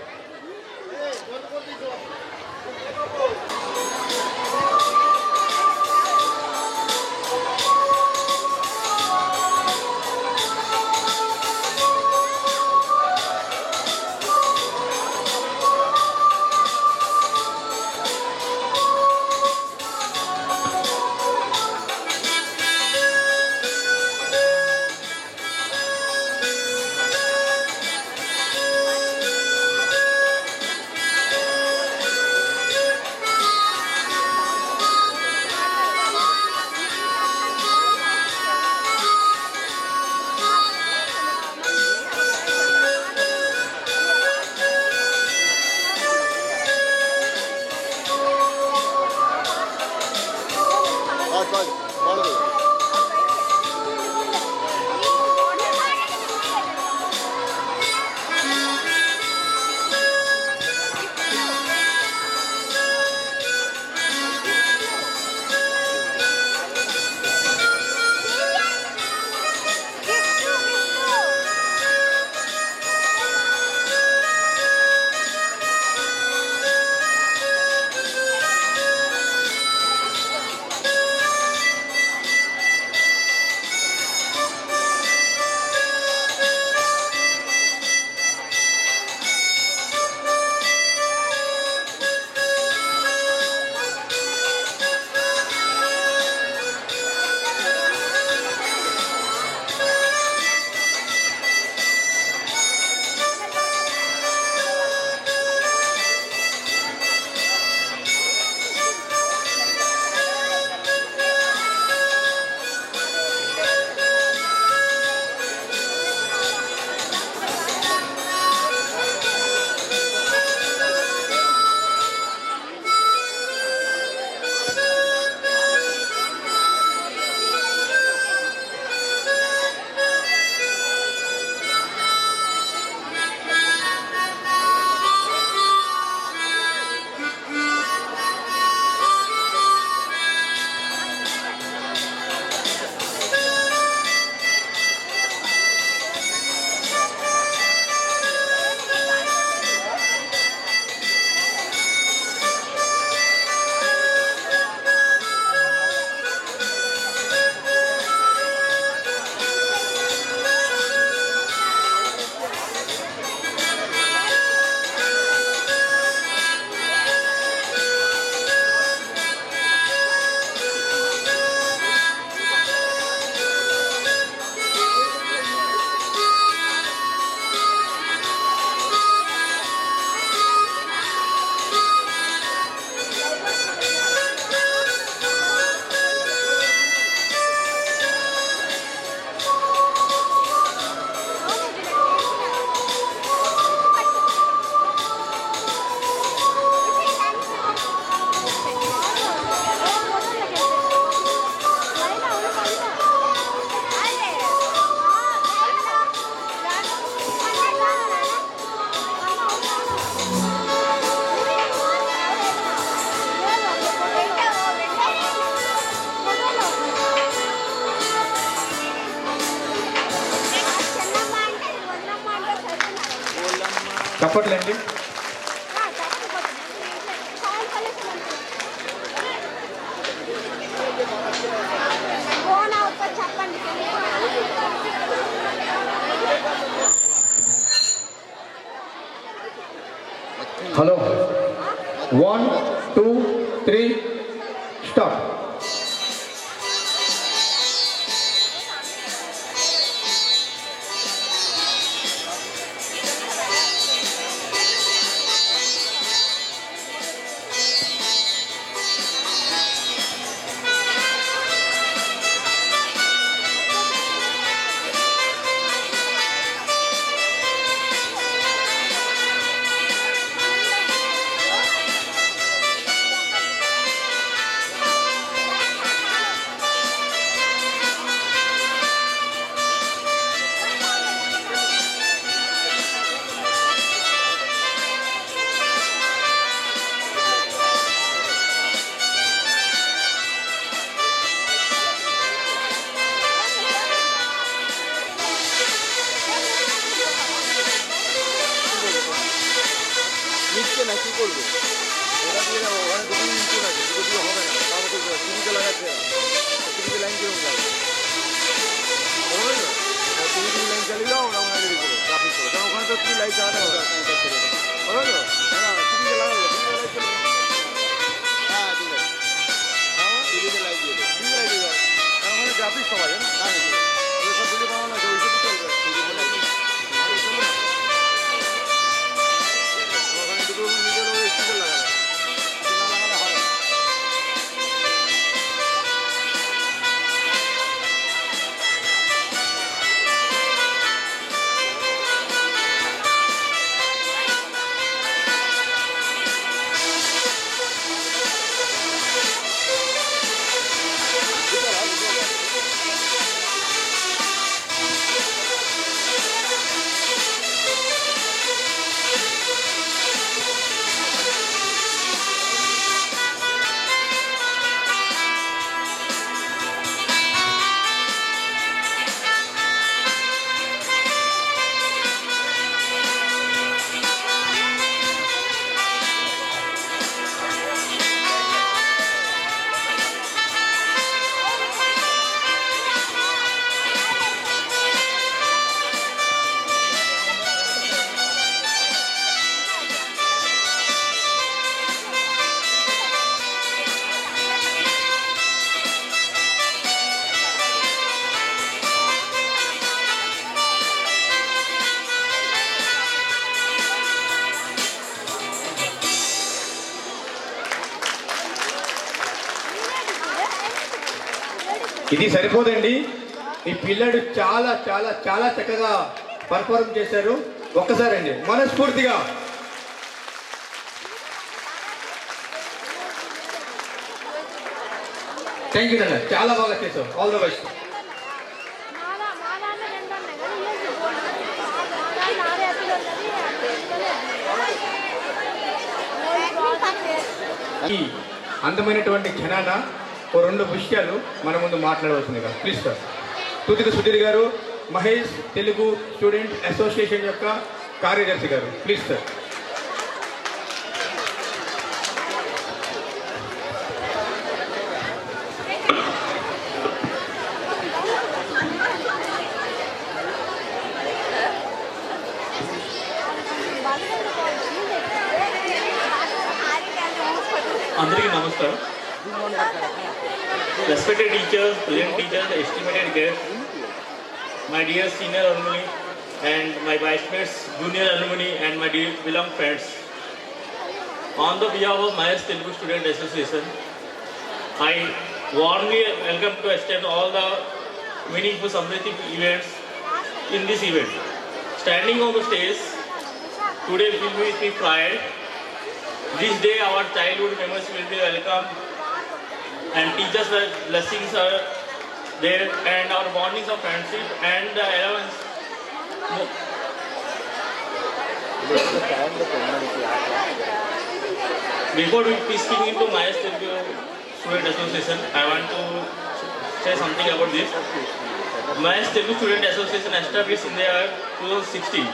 చప్పట్లండి. Hello 1 2 3 start. নিচ্ছে না কি করবে? ওরা দিয়ে ওখানে দোকান নিচ্ছে না, দুটো দিয়ে হবে না। তার মতো টিভিতে লাগাচ্ছে, টিভিতে লাইন কিরকম যাবে? হবে না? টিভিতে লাইন চালিয়ে যাও, ওরা ওখানে দেরি করে ট্রাফিক করে, কারণ ওখানে তো তুমি লাইট চালাতে হবে। হবে তো? না টিভিতে লাগাবে, টিভিতে লাইট চলবে। হ্যাঁ ঠিক আছে, টিভিতে লাইট দিয়ে দেবে, টিভিতে লাইট দিয়ে দাও, কারণ ওখানে ট্রাফিক সবাই জানো। হ্যাঁ ওদের সব দিলে পাওয়া না, ওই সবই চলবে, টিভিতে লাইট চলবে না। ওখানে দুটো নিজের ওই স্পিকার লাগাবে, না লাগালে হয় না। ఇది సరిపోదండి. ఈ పిల్లడు చాలా చాలా చాలా చక్కగా పర్ఫార్మ్ చేశారు. ఒక్కసారి అండి మనస్ఫూర్తిగా థ్యాంక్ యూ నాన్న, చాలా బాగా చేశావు. All the best. ఈ అందమైనటువంటి క్షణాన ఓ రెండు విషయాలు మన ముందు మాట్లాడవలసిందిగా ప్లీజ్ సార్. తూతిక సుధీర్ గారు, మహేష్ తెలుగు స్టూడెంట్ అసోసియేషన్ యొక్క కార్యదర్శి గారు, ప్లీజ్ సార్. అందరికీ నమస్కారం. Respected teachers, present teachers, estimated guests, my dear senior alumni and my batchmates, junior alumni and my dear beloved friends. On the behalf of Mahesh Telugu Student Association, I warmly welcome to extend all the meaningful summative events in this event. Standing on the stage today will be with me pride. This day our childhood memories will be welcome and teachers' blessings are there and our bondings of friendship and the allowance. Before we speaking into Mahesh Telugu Student Association, I want to say something about this. Mahesh Telugu Student Association established in the year 2016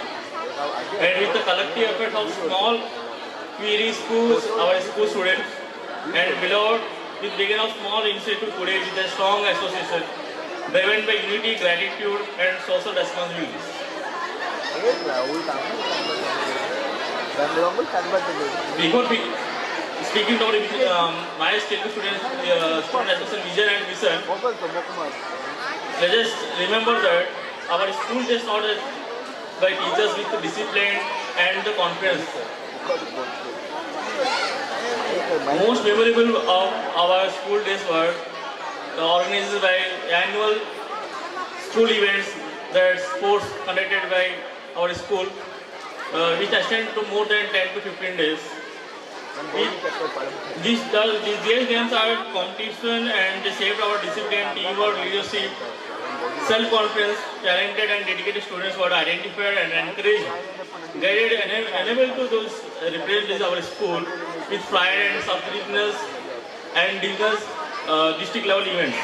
And with the collective effort of small query schools, our school students, and beloved, with begin of small initiative today with a strong association, driven by unity, gratitude, and social responsibilities. Before speaking about my Telugu student association vision and mission, let us remember that our school is not by teachers with discipline and the confidence. Most memorable of our school days were organized by annual school events, that sports conducted by our school, which extend to more than 10 to 15 days. These games are competition and they shaped our discipline, teamwork, leadership, self-confidence. Talented and dedicated students were identified and encouraged, guided and enabled to those represent our school with pride and self-reliance and discuss district level events.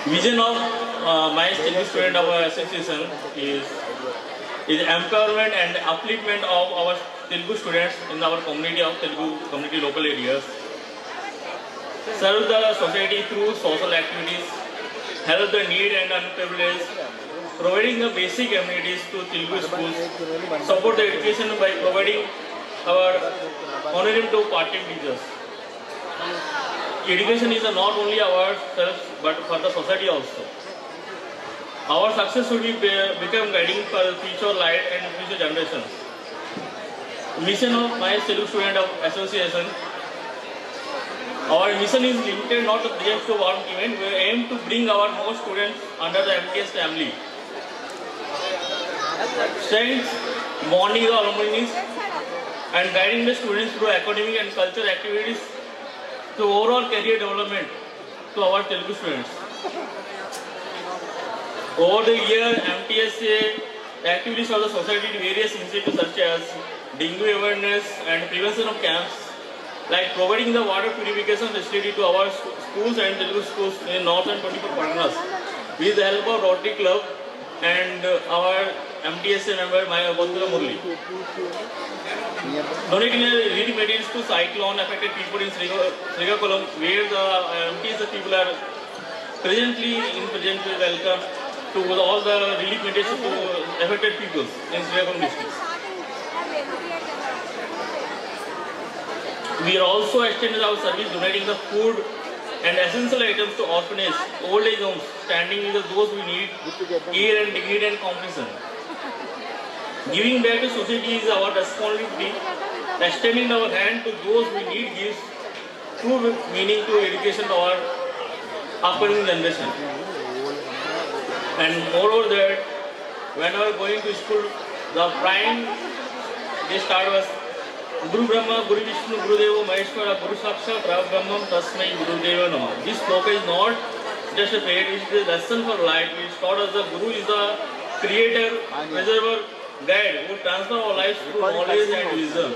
Vision of my Telugu student of our association is empowerment and upliftment of our Telugu students in our community of Telugu community local areas. Serve the society through social activities, help the needy and underprivileged, providing the basic amenities to Telugu schools, support the education by providing our honorarium to part-time teachers. Education is not only ourselves but for the society also. Our success should become guiding for future light and future generations. Mission of my Telugu student of association. Our mission is limited not to just to one event. We aim to bring our more students under the MTS family. Strength, bonding the alumni and guiding the students through academic and cultural activities to overall career development to our Telugu students. Over the year, MTSA activities of the society in various initiatives such as dengue awareness and prevention of camps, like providing the water purification facility to our schools and Telugu schools in northern 24 Parganas with the help of Rotary Club and our MTSA member Maya Bandula Murli. Donating relief materials to cyclone affected people in Srikakulam, where the MTSA people are presently welcome to all the relief materials to affected people in Srikakulam district. We are also extending our service, donating the food and essential items to orphanage, old age homes, standing with those who need care and dignity and compassion. Giving back to society is our responsibility. Extending our hand to those who need gives true meaning to education to our upcoming generation. And moreover that, whenever going to school, the prime they start was Guru Brahma, Guru Vishnu, Guru Deva, Maheshwara, Guru Sakshat, Brahmam, Tasmai, Guru Deva Namah. This sloka is not just a prayer, it is a lesson for life. It is taught as the Guru is the creator, preserver, guide who transforms our lives through knowledge and wisdom.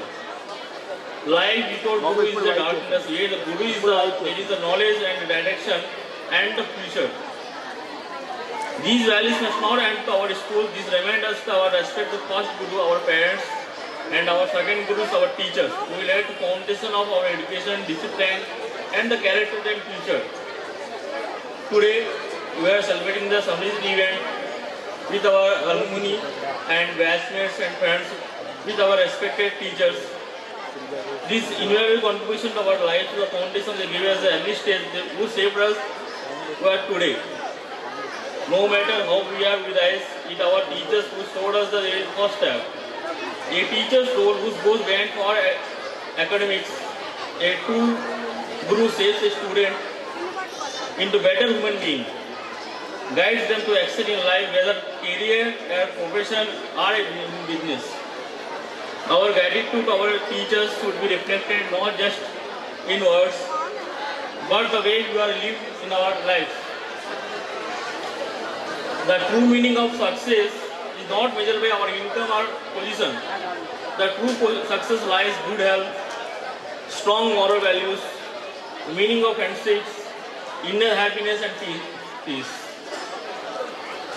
Life before Guru is the darkness, yet the Guru is the knowledge and the direction and the future. These values must not end to our school. These remind us to our respect to first Guru, our parents, and our second Gurus, our teachers, who will lay the foundation of our education, discipline, and the character and future. Today, we are celebrating the Samriddhi event with our alumni and batchmates and friends, with our respected teachers. This invaluable contribution to our life to the foundation they give us the early stage who shaped us who are today. No matter how we are with us, it our teachers who showed us the first step. A teacher's role who goes beyond for academics. A true Guru shapes a student into better human being, guides them to excel in life, whether career or profession or in business. Our gratitude to our teachers should be reflected not just in words, but the way we are lived in our lives. The true meaning of success is not measured by our income or position. The true success lies good health, strong moral values, meaning of handshakes, inner happiness and peace.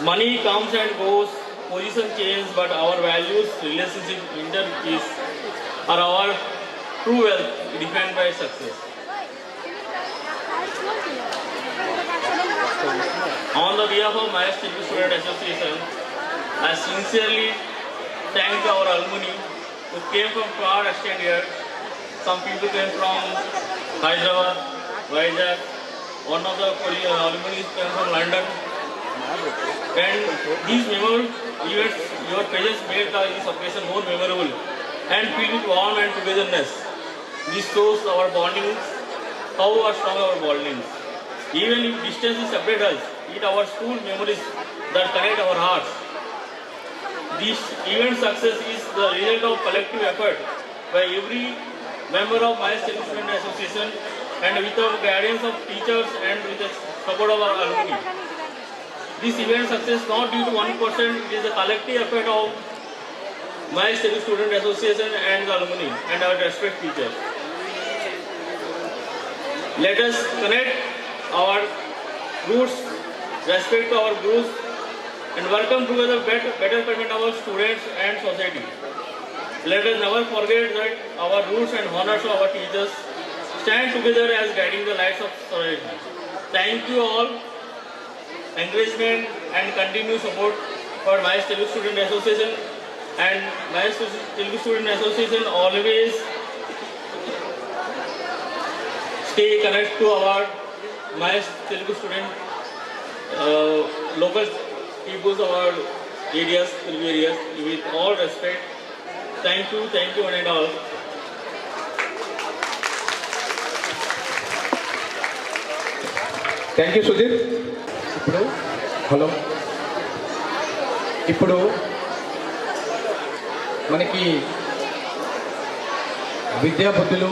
Money comes and goes, position change, but our values, relationship, inner peace are our true wealth defined by success. On the behalf of Mahesh Telugu Student Association, I sincerely thank our alumni who came from far extent here. Some people came from Hyderabad, Vizag. One of the alumni came from London. And these memorable events, your presence made this occasion more memorable and filled with warmth and togetherness. This shows our bonding, how strong our bonding. Even if distances separate us, it our school memories that connect our hearts. This event success is the result of collective effort by every member of Mahesh Telugu Student Association and with the guidance of teachers and with the support of our alumni. This event success not due to one person, it is a collective effort of Mahesh Telugu Student Association and the alumni and our respected teachers. Let us connect our roots, respect our gurus, and welcome together better betterment of our students and society. Let us never forget that our roots and honors of our teachers stand together as guiding the lives of society. Thank you all. Encouragement and continued support for Mahesh Telugu Student Association, and Mahesh Telugu Student Association always stay connected to our Mahesh Telugu Student local people of our areas, Telugu areas, with all respect. Thank you one and all. Thank you Sudheer. ఇప్పుడు మనకి విద్యా బుద్ధులు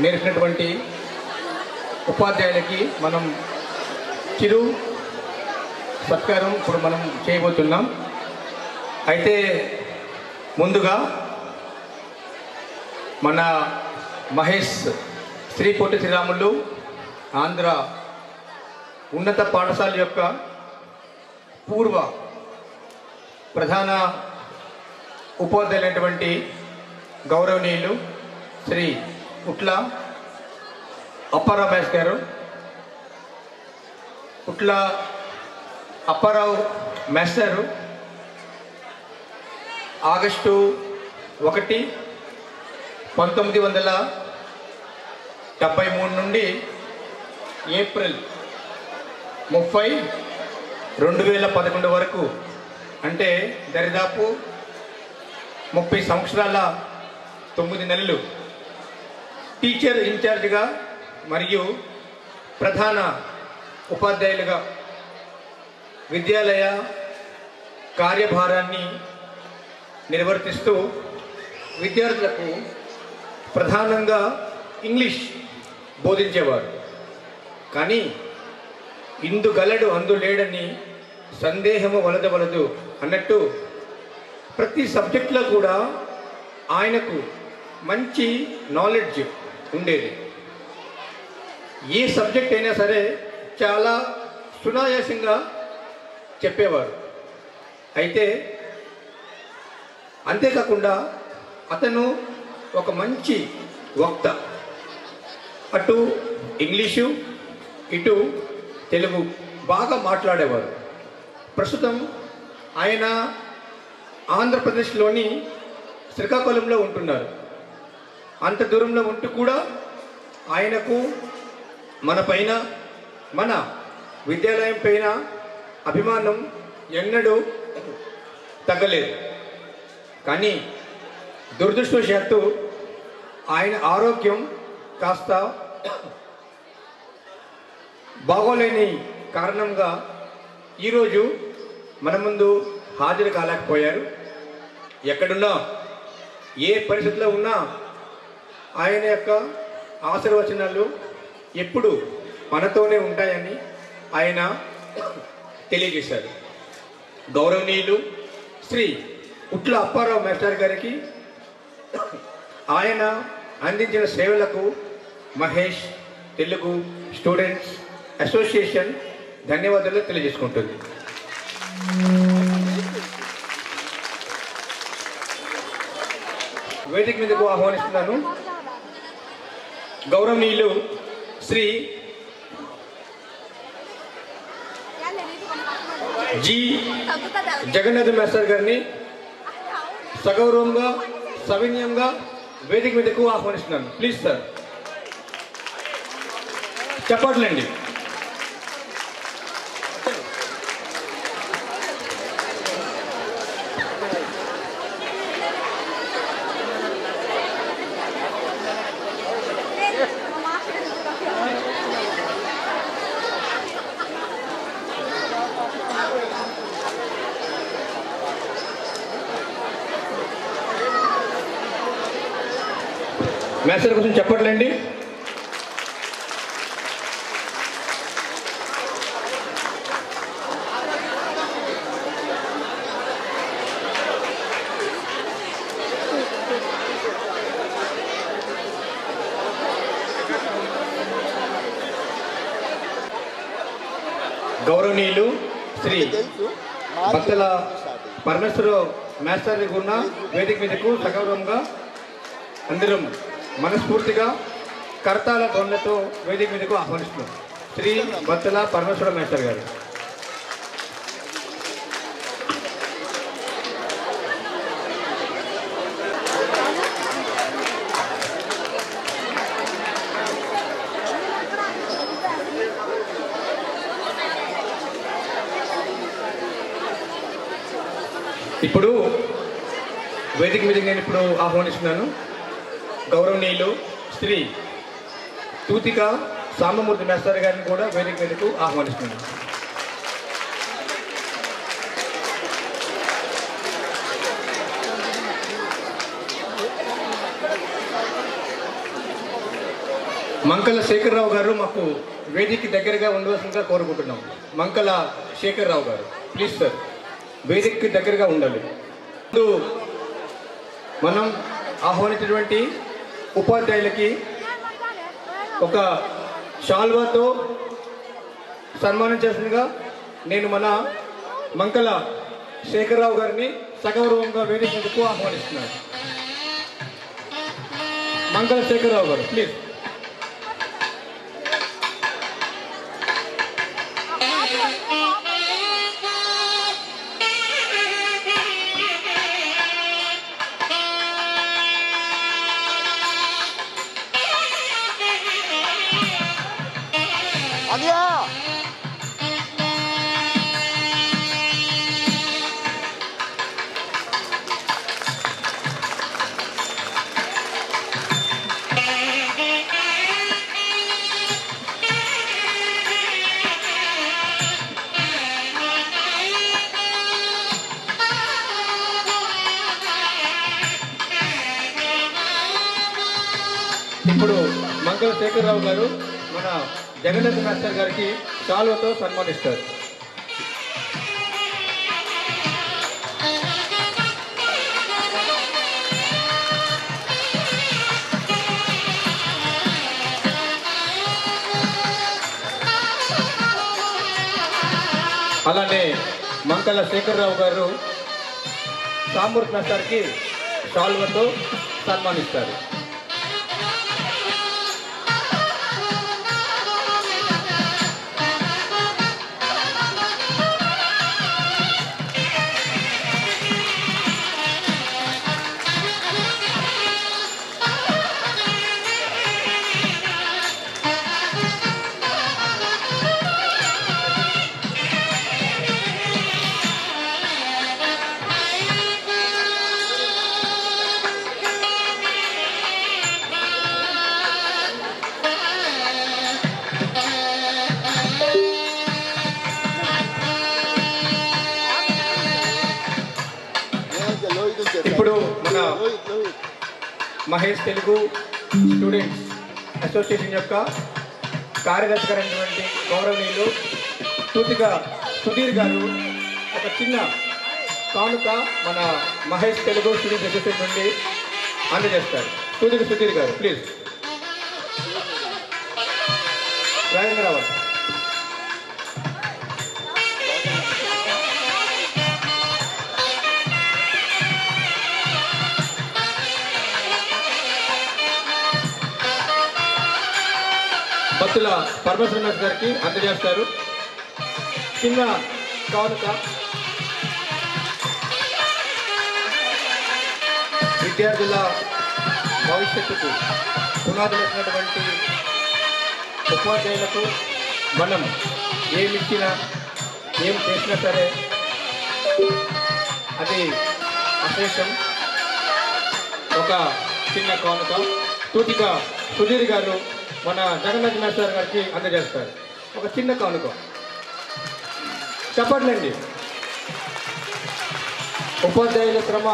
నేర్పినటువంటి ఉపాధ్యాయులకి మనం చిరు సత్కారం ఇప్పుడు మనం చేయబోతున్నాం. అయితే ముందుగా మన మహేష్ శ్రీ పొట్టి శ్రీరాములు ఆంధ్ర ఉన్నత పాఠశాల యొక్క పూర్వ ప్రధాన ఉపాధ్యాయులైనటువంటి గౌరవనీయులు శ్రీ ఉట్ల అప్పారావు మేస్ గారు, ఉట్ల అప్పారావు మేస్టారు ఆగస్టు 1, 1973 నుండి ఏప్రిల్ 30, 2011 వరకు, అంటే దరిదాపు 30 సంవత్సరాల 9 నెలలు టీచర్ ఇన్ఛార్జ్గా మరియు ప్రధాన ఉపాధ్యాయులుగా విద్యాలయ కార్యభారాన్ని నిర్వర్తిస్తూ విద్యార్థులకు ప్రధానంగా ఇంగ్లీష్ బోధించేవారు. కానీ ఇందు గలడు అందు లేడని సందేహము వలదు అన్నట్టు ప్రతి సబ్జెక్టులో కూడా ఆయనకు మంచి నాలెడ్జ్ ఉండేది. ఏ సబ్జెక్ట్ అయినా సరే చాలా సునాయాసంగా చెప్పేవారు. అయితే అంతేకాకుండా అతను ఒక మంచి వక్త. అటు ఇంగ్లీషు ఇటు తెలుగు బాగా మాట్లాడేవారు. ప్రస్తుతం ఆయన ఆంధ్రప్రదేశ్లోని శ్రీకాకుళంలో ఉంటున్నారు. అంత దూరంలో ఉంటూ కూడా ఆయనకు మన పైన, మన విద్యాలయం పైన అభిమానం ఎన్నడూ తగ్గలేదు. కానీ దురదృష్టవశాత్తు ఆయన ఆరోగ్యం కాస్త బాగోలేని కారణంగా ఈరోజు మన ముందు హాజరు కాలేకపోయారు. ఎక్కడున్నా, ఏ పరిస్థితిలో ఉన్నా ఆయన యొక్క ఆశీర్వచనాలు ఎప్పుడు మనతోనే ఉంటాయని ఆయన తెలియజేశారు. గౌరవనీయులు శ్రీ ఉట్ల అప్పారావు మేస్టర్ గారికి ఆయన అందించిన సేవలకు మహేష్ తెలుగు స్టూడెంట్స్ అసోసియేషన్ ధన్యవాదాలు తెలియజేసుకుంటుంది. వేదిక మీదకు ఆహ్వానిస్తున్నాను గౌరవనీయులు శ్రీ జి జగన్నాథ్ మాస్టర్ గారిని సగౌరవంగా సవినయంగా వేదిక మీదకు ఆహ్వానిస్తున్నాను. Please sir, చెప్పట్లండి. మాస్టర్ కోసం చెప్పట్లండి. గౌరవనీయులు శ్రీ భక్తుల పరమేశ్వరరావు మాస్టర్ ఉన్న వేదిక మీదకు సగౌరవంగా అందరం మనస్ఫూర్తిగా కర్తాల ధ్వనులతో వేదిక మీదకు ఆహ్వానిస్తున్నాం. శ్రీ భక్తుల పరమేశ్వరరావు మాస్టర్ గారు. ఇప్పుడు వేదిక మీదకి నేను ఇప్పుడు ఆహ్వానిస్తున్నాను గౌరవనీయులు శ్రీ తూతిక సాంబమూర్తి మాస్టర్ గారిని కూడా వేదిక మీదకు ఆహ్వానిస్తున్నాను. మంకల శేఖర్రావు గారు మాకు వేదిక దగ్గరగా ఉండవలసిందిగా కోరుకుంటున్నాం. మంకల శేఖర్రావు గారు, ప్లీజ్ సార్, వేదికకి దగ్గరగా ఉండాలి. మనం ఆహ్వానించినటువంటి ఉపాధ్యాయులకి ఒక శాల్వాతో సన్మానం చేస్తుండగా నేను మన మంకల శేఖర్రావు గారిని సగౌరవంగా వేదిక మీదకు ఆహ్వానిస్తున్నాను. మంకల శేఖర్రావు గారు, ప్లీజ్. అదియా ఇప్పుడు మంగళ శేఖర్రావు గారు మన జగన్నాథ్ మాస్టర్ గారికి శాలువతో సన్మానిస్తారు. అలానే మంకల శేఖర్రావు గారు సాంబూర్ మాస్టర్కి శాలువతో సన్మానిస్తారు. ఇప్పుడు మన మహేష్ తెలుగు స్టూడెంట్స్ అసోసియేషన్ యొక్క కార్యదర్శి గారైనటువంటి గౌరవనీయులు తూతిగా సుధీర్ గారు ఒక చిన్న కానుక మన మహేష్ తెలుగు స్టూడెంట్స్ అసోసియేషన్ నుండి అందజేస్తారు. తూదిక సుధీర్ గారు ప్లీజ్ రాజేంద్ర రావాలి. భక్తుల పరమేశ్వరనాథ్ గారికి అందజేస్తారు. చిన్న కానుక విద్యార్థుల భవిష్యత్తుకు పునాదులు వేసినటువంటి ఉపాధ్యాయులకు మనం ఏమిచ్చినా ఏం చేసినా సరే అది అశేషం. ఒక చిన్న కానుక తూతిక సుధీర్ గారు మన జగన్నాథ్ మాస్టర్ గారికి అందజేస్తారు. ఒక చిన్న కానుక చెప్పట్లేండి. ఉపాధ్యాయుల శ్రమ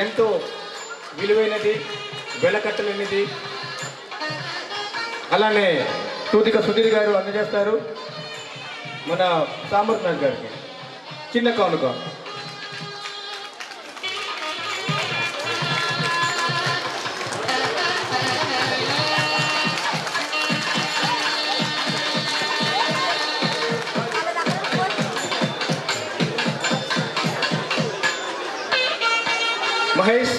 ఎంతో విలువైనది, వెలకట్టలేనిది. అలానే తూతిక సుధీర్ గారు అందజేస్తారు మన సామర్థ్నాథ్ గారికి చిన్న కానుక. మహేష్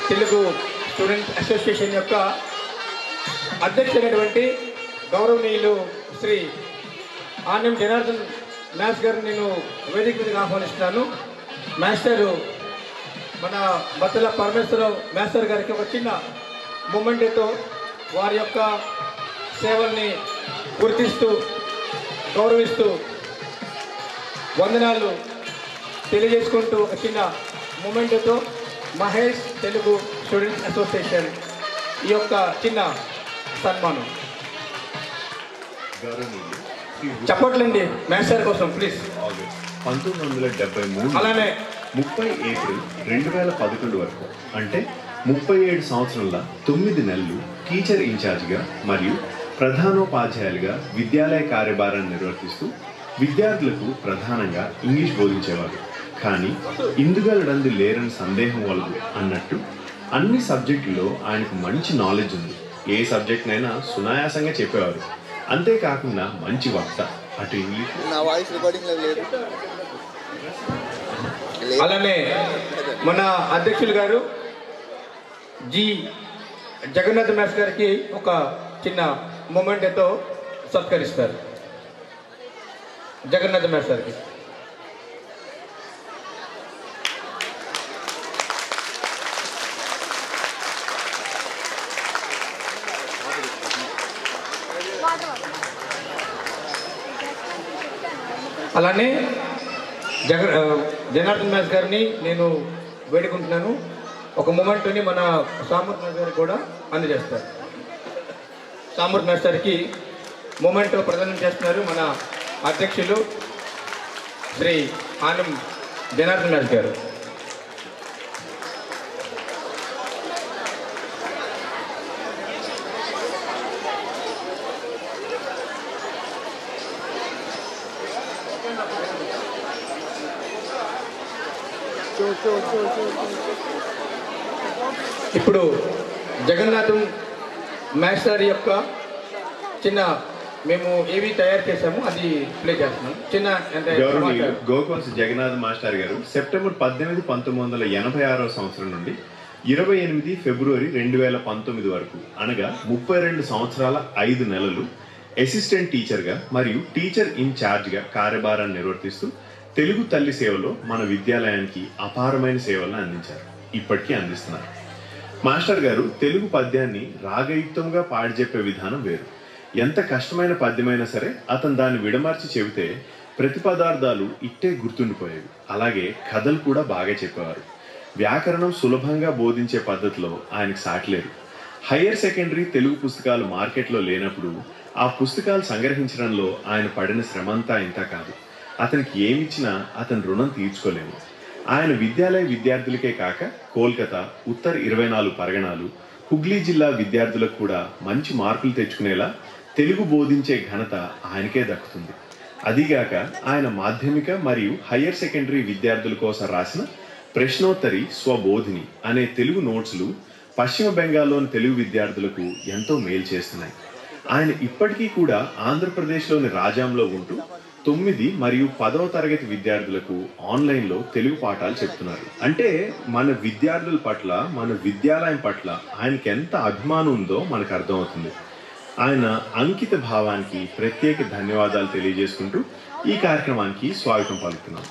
తెలుగు స్టూడెంట్ అసోసియేషన్ యొక్క అధ్యక్షుడైనటువంటి గౌరవనీయులు శ్రీ ఆనం జనార్దన్ మ్యాథ్స్ గారిని నేను వేదిక మీదకి ఆహ్వానిస్తున్నాను. మాస్టరు మన బత్తల పరమేశ్వరరావు మాస్టర్ గారికి ఒక చిన్న మూమెంట్తో వారి యొక్క సేవల్ని గుర్తిస్తూ గౌరవిస్తూ వందనాలు తెలియజేసుకుంటూ ఒక చిన్న మూమెంట్తో మహేష్ తెలుగు స్టూడెంట్స్ అసోసియేషన్ ఈ యొక్క చిన్న సన్మానం. చెప్పట్లండి మాస్టర్ కోసం ప్లీజ్. 1973 అలానే 30 ఏప్రిల్ 2011 వరకు అంటే 37 సంవత్సరాల 9 నెలలు టీచర్ ఇన్ఛార్జిగా మరియు ప్రధానోపాధ్యాయులుగా విద్యాలయ కార్యభారాన్ని నిర్వర్తిస్తూ విద్యార్థులకు ప్రధానంగా ఇంగ్లీష్ బోధించేవారు. కానీ ఇందుగలడందు లేరని సందేహం వలదు అన్నట్టు అన్ని సబ్జెక్టుల్లో ఆయనకు మంచి నాలెడ్జ్ ఉంది. ఏ సబ్జెక్ట్నైనా సునాయాసంగా చెప్పేవారు. అంతేకాకుండా మంచి వక్త. అటు ఇంగ్లీష్ నా వాయిస్ రికార్డింగ్ లేదు. అలానే మన అధ్యక్షులు గారు జి జగన్నాథ్ మాస్టర్ గారికి ఒక చిన్న మూమెంట్తో సత్కరిస్తారు. జగన్నాథ్ మాస్టర్ గారికి అలానే జనార్దన్ మాస్ గారిని నేను వేడుకుంటున్నాను. ఒక మూమెంట్ని మన సామూర్తి మాస్ గారికి కూడా అందజేస్తారు. సామూర్తి మాస్టర్కి మూమెంట్ ప్రదానం చేస్తున్నారు మన అధ్యక్షులు శ్రీ ఆనం జనార్దన్ మాస్ గారు. ఇప్పుడు జగన్నాథం మాస్టర్ యొక్క చిన్న మేము ఏవి తయారు చేసాము అది ప్లే చేస్తున్నాం. చిన్న గౌరవనీయులు గోకోన్స్ జగన్నాథ్ మాస్టర్ గారు సెప్టెంబర్ 18, 1986 సంవత్సరం నుండి 28 ఫిబ్రవరి 2019 వరకు అనగా 32 సంవత్సరాల 5 నెలలు అసిస్టెంట్ టీచర్గా మరియు టీచర్ ఇన్ఛార్జ్గా కార్యభారాన్ని నిర్వర్తిస్తూ తెలుగు తల్లి సేవలో మన విద్యాలయానికి అపారమైన సేవలను అందించారు. ఇప్పటికీ అందిస్తున్నారు. మాస్టర్ గారు తెలుగు పద్యాన్ని రాగయుక్తంగా పాడి చెప్పే విధానం వేరు. ఎంత కష్టమైన పద్యమైనా సరే అతను దాన్ని విడమర్చి చెబితే ప్రతిపదార్థాలు ఇట్టే గుర్తుండిపోయేవి. అలాగే కథలు కూడా బాగా చెప్పేవారు. వ్యాకరణం సులభంగా బోధించే పద్ధతిలో ఆయనకు సాటిలేరు. హయ్యర్ సెకండరీ తెలుగు పుస్తకాలు మార్కెట్లో లేనప్పుడు ఆ పుస్తకాలు సంగ్రహించడంలో ఆయన పడిన శ్రమంతా ఇంత కాదు. అతనికి ఏమిచ్చినా అతని రుణం తీర్చుకోలేము. ఆయన విద్యాలయ విద్యార్థులకే కాక కోల్కతా, ఉత్తర 24 పరగణాలు, హుగ్లీ జిల్లా విద్యార్థులకు కూడా మంచి మార్కులు తెచ్చుకునేలా తెలుగు బోధించే ఘనత ఆయనకే దక్కుతుంది. అదిగాక ఆయన మాధ్యమిక మరియు హయ్యర్ సెకండరీ విద్యార్థుల కోసం రాసిన ప్రశ్నోత్తరి స్వబోధిని అనే తెలుగు నోట్స్లు పశ్చిమ బెంగాల్లోని తెలుగు విద్యార్థులకు ఎంతో మేలు చేస్తున్నాయి. ఆయన ఇప్పటికీ కూడా ఆంధ్రప్రదేశ్లోని రాజాంలో ఉంటూ 9 మరియు 10వ తరగతి విద్యార్థులకు ఆన్లైన్లో తెలుగు పాఠాలు చెప్తున్నారు. అంటే మన విద్యార్థుల పట్ల, మన విద్యాలయం పట్ల ఆయనకి ఎంత అభిమానం ఉందో మనకు అర్థమవుతుంది. ఆయన అంకిత భావానికి ప్రత్యేక ధన్యవాదాలు తెలియజేసుకుంటూ ఈ కార్యక్రమానికి స్వాగతం పలుకుతున్నాం.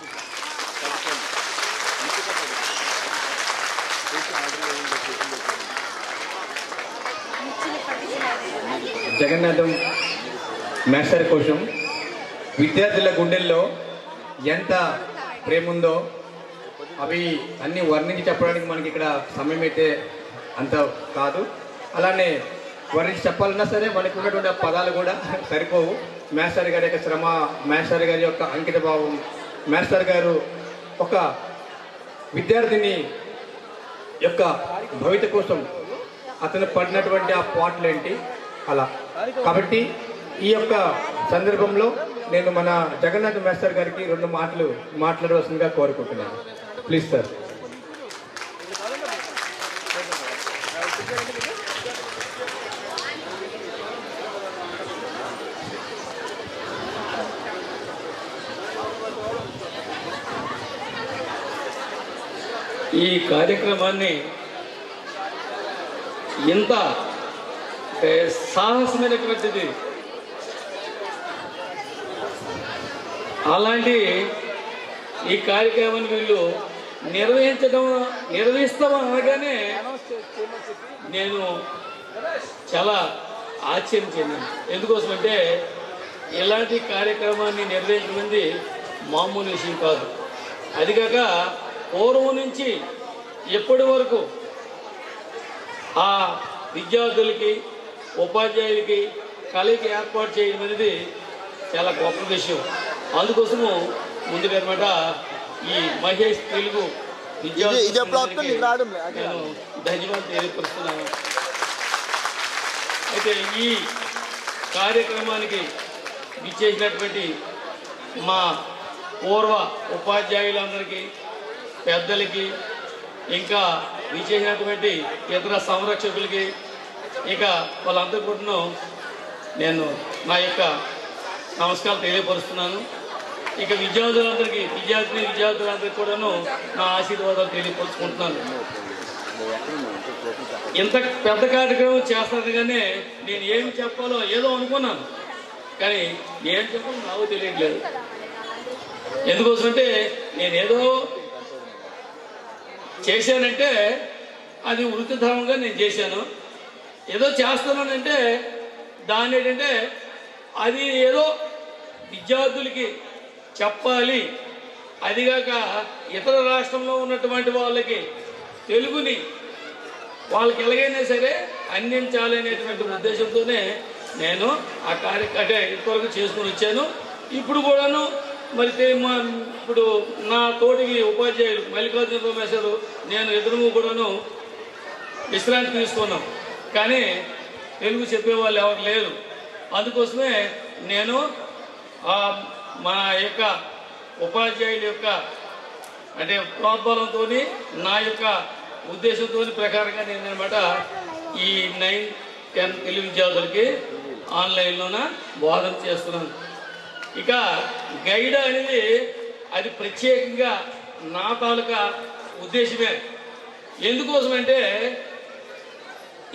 జగన్నాథం మాస్టర్ కోసం విద్యార్థుల గుండెల్లో ఎంత ప్రేమ ఉందో అవి అన్నీ వర్ణించి చెప్పడానికి మనకి ఇక్కడ సమయం అయితే అంత కాదు. అలానే వర్ణించి చెప్పాలన్నా సరే మనకు ఉన్నటువంటి ఆ పదాలు కూడా సరిపోవు. మాస్టర్ గారి యొక్క శ్రమ, మాస్టర్ గారి యొక్క అంకిత భావం, మాస్టర్ గారు ఒక విద్యార్థిని యొక్క భవిత కోసం అతను పడినటువంటి ఆ పాటలు ఏంటి అలా. కాబట్టి ఈ యొక్క సందర్భంలో నేను మన జగన్నాథ్ మాస్టర్ గారికి 2 మాటలు మాట్లాడవలసిందిగా కోరుకుంటున్నాను. Please sir. ఈ కార్యక్రమాన్ని ఇంత సాహసమైనటువంటిది, అలాంటి ఈ కార్యక్రమాన్ని వీళ్ళు నిర్వహిస్తాం అనగానే నేను చాలా ఆశ్చర్యం చెందాను. ఎందుకోసమంటే ఇలాంటి కార్యక్రమాన్ని నిర్వహించమంది మామూలు విషయం కాదు. అదిగాక పూర్వం నుంచి ఎప్పటి వరకు ఆ విద్యార్థులకి, ఉపాధ్యాయులకి కళకి ఏర్పాటు చేయడం అనేది చాలా గొప్ప విషయం. అందుకోసము ముందుగా అనమాట ఈ మహేష్ తెలుగు విద్యార్థులకి నేను ధన్యవాదాలు తెలియపరుస్తున్నాను. అయితే ఈ కార్యక్రమానికి విచ్చేసినటువంటి మా పూర్వ ఉపాధ్యాయులందరికీ, పెద్దలకి, ఇంకా విచ్చేసినటువంటి ఇతర సంరక్షకులకి, ఇక వాళ్ళందరి కూడా నేను నా యొక్క నమస్కారాలు తెలియపరుస్తున్నాను. ఇక విద్యార్థులందరికీ కూడాను నా ఆశీర్వాదాలు తెలియపరుచుకుంటున్నాను. ఇంత పెద్ద కార్యక్రమం చేస్తానగానే నేను ఏమి చెప్పాలో ఏదో అనుకున్నాను, కానీ ఏం చెప్పాలో నాకు తెలియట్లేదు. ఎందుకోసమంటే నేనేదో చేశానంటే అది వృత్తిధర్మంగా నేను చేశాను. ఏదో చేస్తున్నానంటే దాన్ని ఏంటంటే అది ఏదో విద్యార్థులకి చెప్పాలి, అదిగాక ఇతర రాష్ట్రంలో ఉన్నటువంటి వాళ్ళకి తెలుగుని వాళ్ళకి ఎలాగైనా సరే అందించాలి అనేటువంటి ఉద్దేశంతోనే నేను ఆ అంటే ఇంతవరకు చేసుకుని వచ్చాను. ఇప్పుడు కూడాను మరి ఇప్పుడు నా తోటి ఉపాధ్యాయులు మల్లికార్జున రమేశారు, నేను ఇద్దరు కూడాను విశ్రాంతి తీసుకున్నాం, కానీ తెలుగు చెప్పేవాళ్ళు ఎవరు లేరు. అందుకోసమే నేను మన యొక్క ఉపాధ్యాయుల యొక్క అంటే ప్రోద్బలంతో, నా యొక్క ఉద్దేశంతో ప్రకారంగా నేను అనమాట ఈ 9, 10 తెలుగు విద్యార్థులకి ఆన్లైన్లోన బోధన చేస్తున్నాను. ఇక గైడ్ అనేది అది ప్రత్యేకంగా నా తాలూకా ఉద్దేశమే. ఎందుకోసమంటే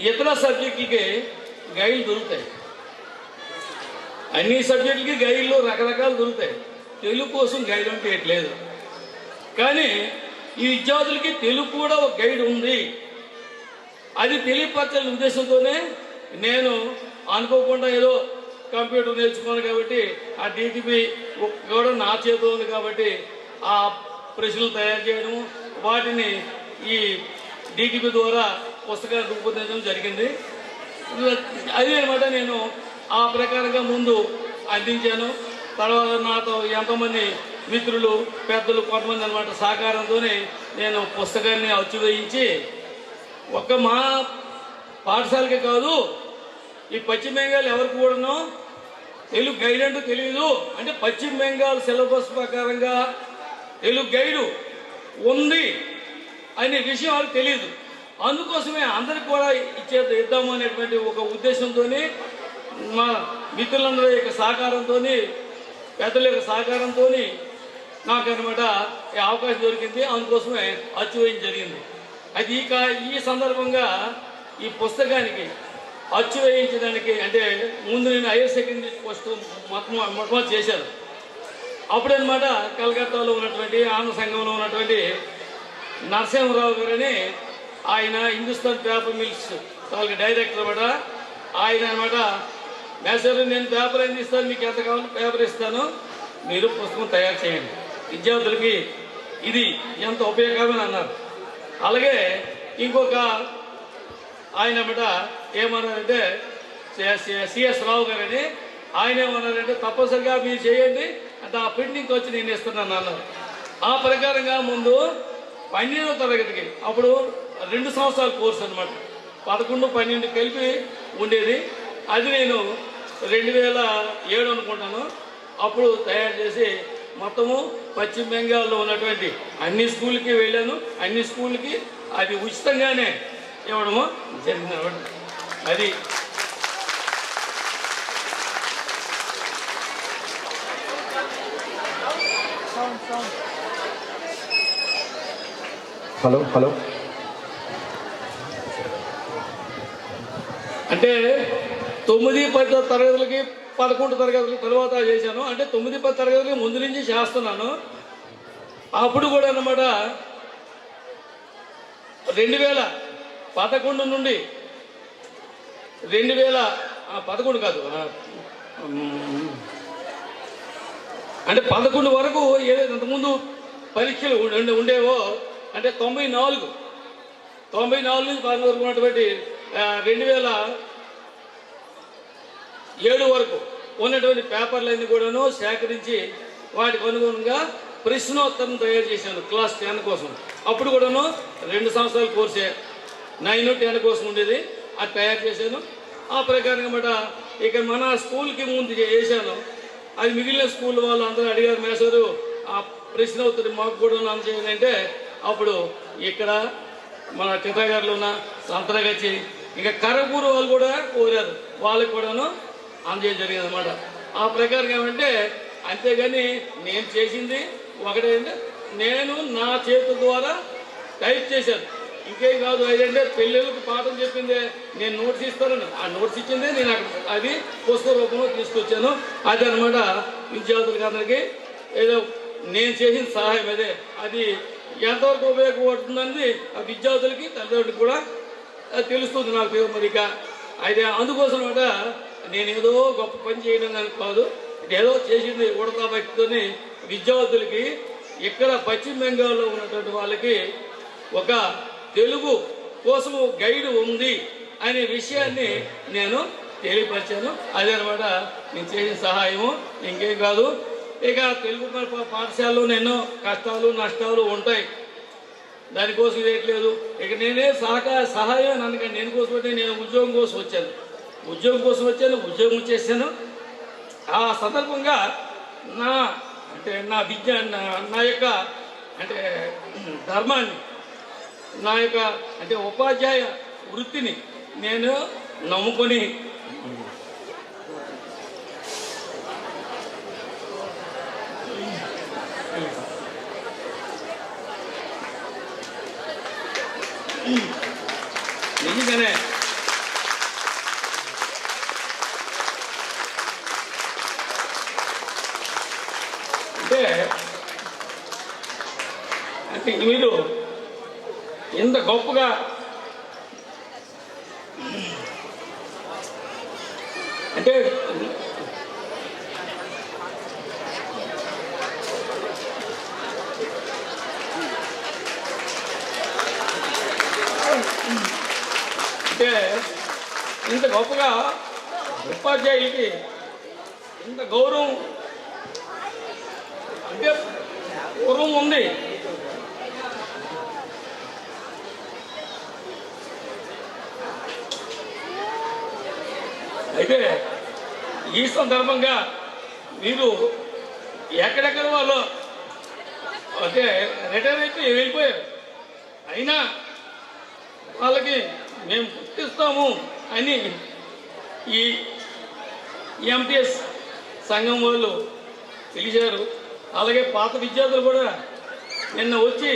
ఇతర సబ్జెక్టులకి గైడ్లు దొరుకుతాయి, అన్ని సబ్జెక్టులకి గైడ్లు రకరకాలు దొరుకుతాయి. తెలుగు కోసం గైడ్ అంటే లేదు, కానీ ఈ విద్యార్థులకి తెలుగు కూడా ఒక గైడ్ ఉంది. అది తెలియపరచాలనే ఉద్దేశంతోనే నేను అనుకోకుండా ఏదో కంప్యూటర్ నేర్చుకున్నాను కాబట్టి ఆ డిటిపి కూడా నా చేతిలో ఉంది కాబట్టి ఆ ప్రశ్నలు తయారు చేయడం, వాటిని ఈ డిటిపి ద్వారా పుస్తకాలు రూపొందించడం జరిగింది. అది అనమాట నేను ఆ ప్రకారంగా ముందు అందించాను. తర్వాత నాతో ఎంతోమంది మిత్రులు, పెద్దలు కొంతమంది అనమాట సహకారంతోనే నేను పుస్తకాన్ని అచ్చువేయించి ఒక్క మా పాఠశాలకే కాదు, ఈ పశ్చిమ బెంగాల్ ఎవరికి కూడాను తెలుగు గైడ్ అంటూ తెలియదు. అంటే పశ్చిమ బెంగాల్ సిలబస్ ప్రకారంగా తెలుగు గైడు ఉంది అనే విషయం వాళ్ళకి తెలియదు. అందుకోసమే అందరికి కూడా ఇద్దాము అనేటువంటి ఒక ఉద్దేశంతో మా మిత్రులందరి యొక్క సహకారంతో, పెద్దల యొక్క సహకారంతో నాకు అనమాట ఈ అవకాశం దొరికింది. అందుకోసమే అచ్చు వేయడం జరిగింది. అది ఈ సందర్భంగా ఈ పుస్తకానికి అచ్చు వేయించడానికి అంటే ముందు నేను హైయర్ సెకండరీ ఫస్ట్ మొట్టమొదటి చేశాను. అప్పుడనమాట కలకత్తాలో ఉన్నటువంటి ఆంధ్ర సంఘంలో ఉన్నటువంటి నరసింహరావు గారని ఆయన హిందుస్థాన్ పేపర్ మిల్స్ వాళ్ళకి డైరెక్టర్ అనమాట. ఆయన అనమాట మేసరు నేను పేపర్ ఏం ఇస్తాను, మీకు ఎంత కావాలో పేపర్ ఇస్తాను, మీరు పుస్తకం తయారు చేయండి, విద్యార్థులకి ఇది ఎంత ఉపయోగమని అన్నారు. అలాగే ఇంకొక ఆయన అనమాట ఏమన్నారంటే సిఎస్ రావు గారని ఆయన ఏమన్నారంటే తప్పనిసరిగా మీరు చేయండి అంటే ఆ ప్రింటింగ్కి వచ్చి నేను ఇస్తున్నాను అన్నారు. ఆ ప్రకారంగా ముందు 12వ తరగతికి అప్పుడు 2 సంవత్సరాల కోర్సు అనమాట, 11, 12 కలిపి ఉండేది. అది నేను 2007 అనుకుంటాను అప్పుడు తయారు చేసి మొత్తము పశ్చిమ బెంగాల్లో ఉన్నటువంటి అన్ని స్కూల్కి వెళ్ళాను. అన్ని స్కూల్కి అది ఉచితంగానే ఇవ్వడము జరిగింది. అది హలో హలో అంటే 9, 10 తరగతులకి 11 తరగతుల తర్వాత చేశాను. అంటే 9, 10 తరగతులకి ముందు నుంచి చేస్తున్నాను. అప్పుడు కూడా అన్నమాట 2011 నుండి 2011 కాదు అంటే 11 వరకు ఏదైతే అంతకుముందు పరీక్షలు ఉండేవో అంటే 94 నుంచి 11 వరకు ఉన్నటువంటి 2007 వరకు ఉన్నటువంటి పేపర్లన్నీ కూడాను సేకరించి వాటికి అనుగుణంగా ప్రశ్నోత్తరం తయారు చేశాను క్లాస్ 10 కోసం. అప్పుడు కూడాను 2 సంవత్సరాల కోర్సే 9, 10 కోసం ఉండేది, అది తయారు చేశాను. ఆ ప్రకారంగా మాట ఇక మన స్కూల్కి ముందు చేశాను. అది మిగిలిన స్కూల్ వాళ్ళు అందరూ అడిగారు, మేసారు ఆ ప్రశ్నోత్తరం మాకు కూడా అందజేయండి అంటే అప్పుడు ఇక్కడ మన చిత్రగారులు ఉన్న సంతరగచ్చి ఇంకా కరపూర్ వాళ్ళు కూడా కోరారు, వాళ్ళకి కూడాను అందజేయడం జరిగింది అనమాట. ఆ ప్రకారం ఏమంటే అంతేగాని నేను చేసింది ఒకటేంటే నేను నా చేతుల ద్వారా టైప్ చేశాను, ఇంకేం కాదు. అదంటే పిల్లలకు పాఠం చెప్పిందే నేను నోట్స్ ఇస్తాను, ఆ నోట్స్ ఇచ్చిందే నేను అది పుస్తక రూపంలో తీసుకొచ్చాను. అది అనమాట విద్యార్థులకి అందరికీ ఏదో నేను చేసిన సహాయం అదే. అది ఎంతవరకు ఉపయోగపడుతుందని ఆ విద్యార్థులకి తల్లిదండ్రులకు కూడా తెలుస్తుంది నాకు మరి. ఇక అయితే అందుకోసం అనమాట నేను ఏదో గొప్ప పని చేయడం కాదు, ఏదో చేసింది ఉడతా భక్తితోని విద్యార్థులకి ఇక్కడ పశ్చిమ బెంగాల్లో ఉన్నటువంటి వాళ్ళకి ఒక తెలుగు కోసము గైడ్ ఉంది అనే విషయాన్ని నేను తెలియపరిచాను. అదే అనమాట నేను చేసిన సహాయము, ఇంకేం కాదు. ఇక తెలుగు పాఠశాలలో ఎన్నో కష్టాలు నష్టాలు ఉంటాయి, దానికోసం ఇదేట్లేదు. ఇక నేనే సహాయం అందుకని నేను కోసం నేను ఉద్యోగం కోసం వచ్చాను, ఉద్యోగం చేశాను. ఆ సందర్భంగా నా విద్య నా యొక్క అంటే ధర్మాన్ని, నా యొక్క అంటే ఉపాధ్యాయ వృత్తిని నేను నమ్ముకొని నిజంగానే అంటే మీరు ఇంత గొప్పగా అంటే ఇంత గొప్పగా ఉపాధ్యాయులకి ఇంత గౌరవం అంటే పూర్వం ఉంది. అయితే ఈ సందర్భంగా మీరు ఎక్కడెక్కడ వాళ్ళు అంటే రిటైర్ అయితే వెళ్ళిపోయారు, అయినా వాళ్ళకి మేము గుర్తిస్తాము అని ఈ ఎంటీఎస్ సంఘం వాళ్ళు తెలిసారు. అలాగే పాత విద్యార్థులు కూడా నిన్న వచ్చి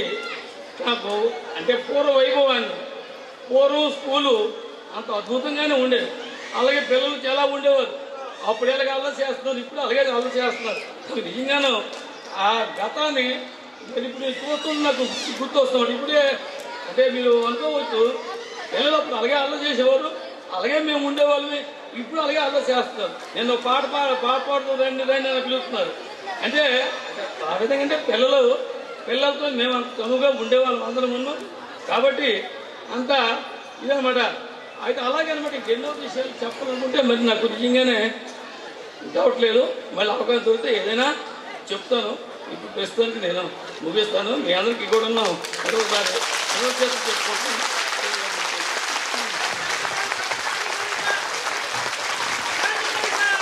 నాకు అంటే పూర్వ వైభవాన్ని, పూర్వం స్కూలు అంత అద్భుతంగానే ఉండేది. అలాగే పిల్లలు చాలా ఉండేవారు. అప్పుడు ఎలాగ అల్లరి చేస్తున్నారు, ఇప్పుడు అలాగే అల్లరి చేస్తున్నారు. నాకు నిజంగాను ఆ గతాన్ని మరి ఇప్పుడు చూస్తున్న నాకు గుర్తొస్తున్నాడు. ఇప్పుడే అంటే మీరు అనుకోవచ్చు పిల్లలు అప్పుడు అలాగే అల్లరి చేసేవారు, అలాగే మేము ఉండేవాళ్ళని, ఇప్పుడు అలాగే అల్లరి చేస్తున్నారు. నేను పాట పాడుతూ రండి రండి అని పిలుస్తున్నారు. అంటే ఆ విధంగా అంటే పిల్లలతో మేము అంత చనువుగా ఉండేవాళ్ళం అందరం ఉన్నాం. కాబట్టి అంతా ఇదనమాట. అయితే అలాగే అనమాట ఎన్నో విషయాలు చెప్పాలనుకుంటే మరి నాకు నిజంగానే డౌట్ లేదు. మళ్ళీ అవకాశం దొరికితే ఏదైనా చెప్తాను. ఇప్పుడు ప్రస్తుతానికి నేను ముగిస్తాను. మీ అందరికీ కూడా మరొకసారి చెప్పుకుంటాను.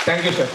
Thank you sir.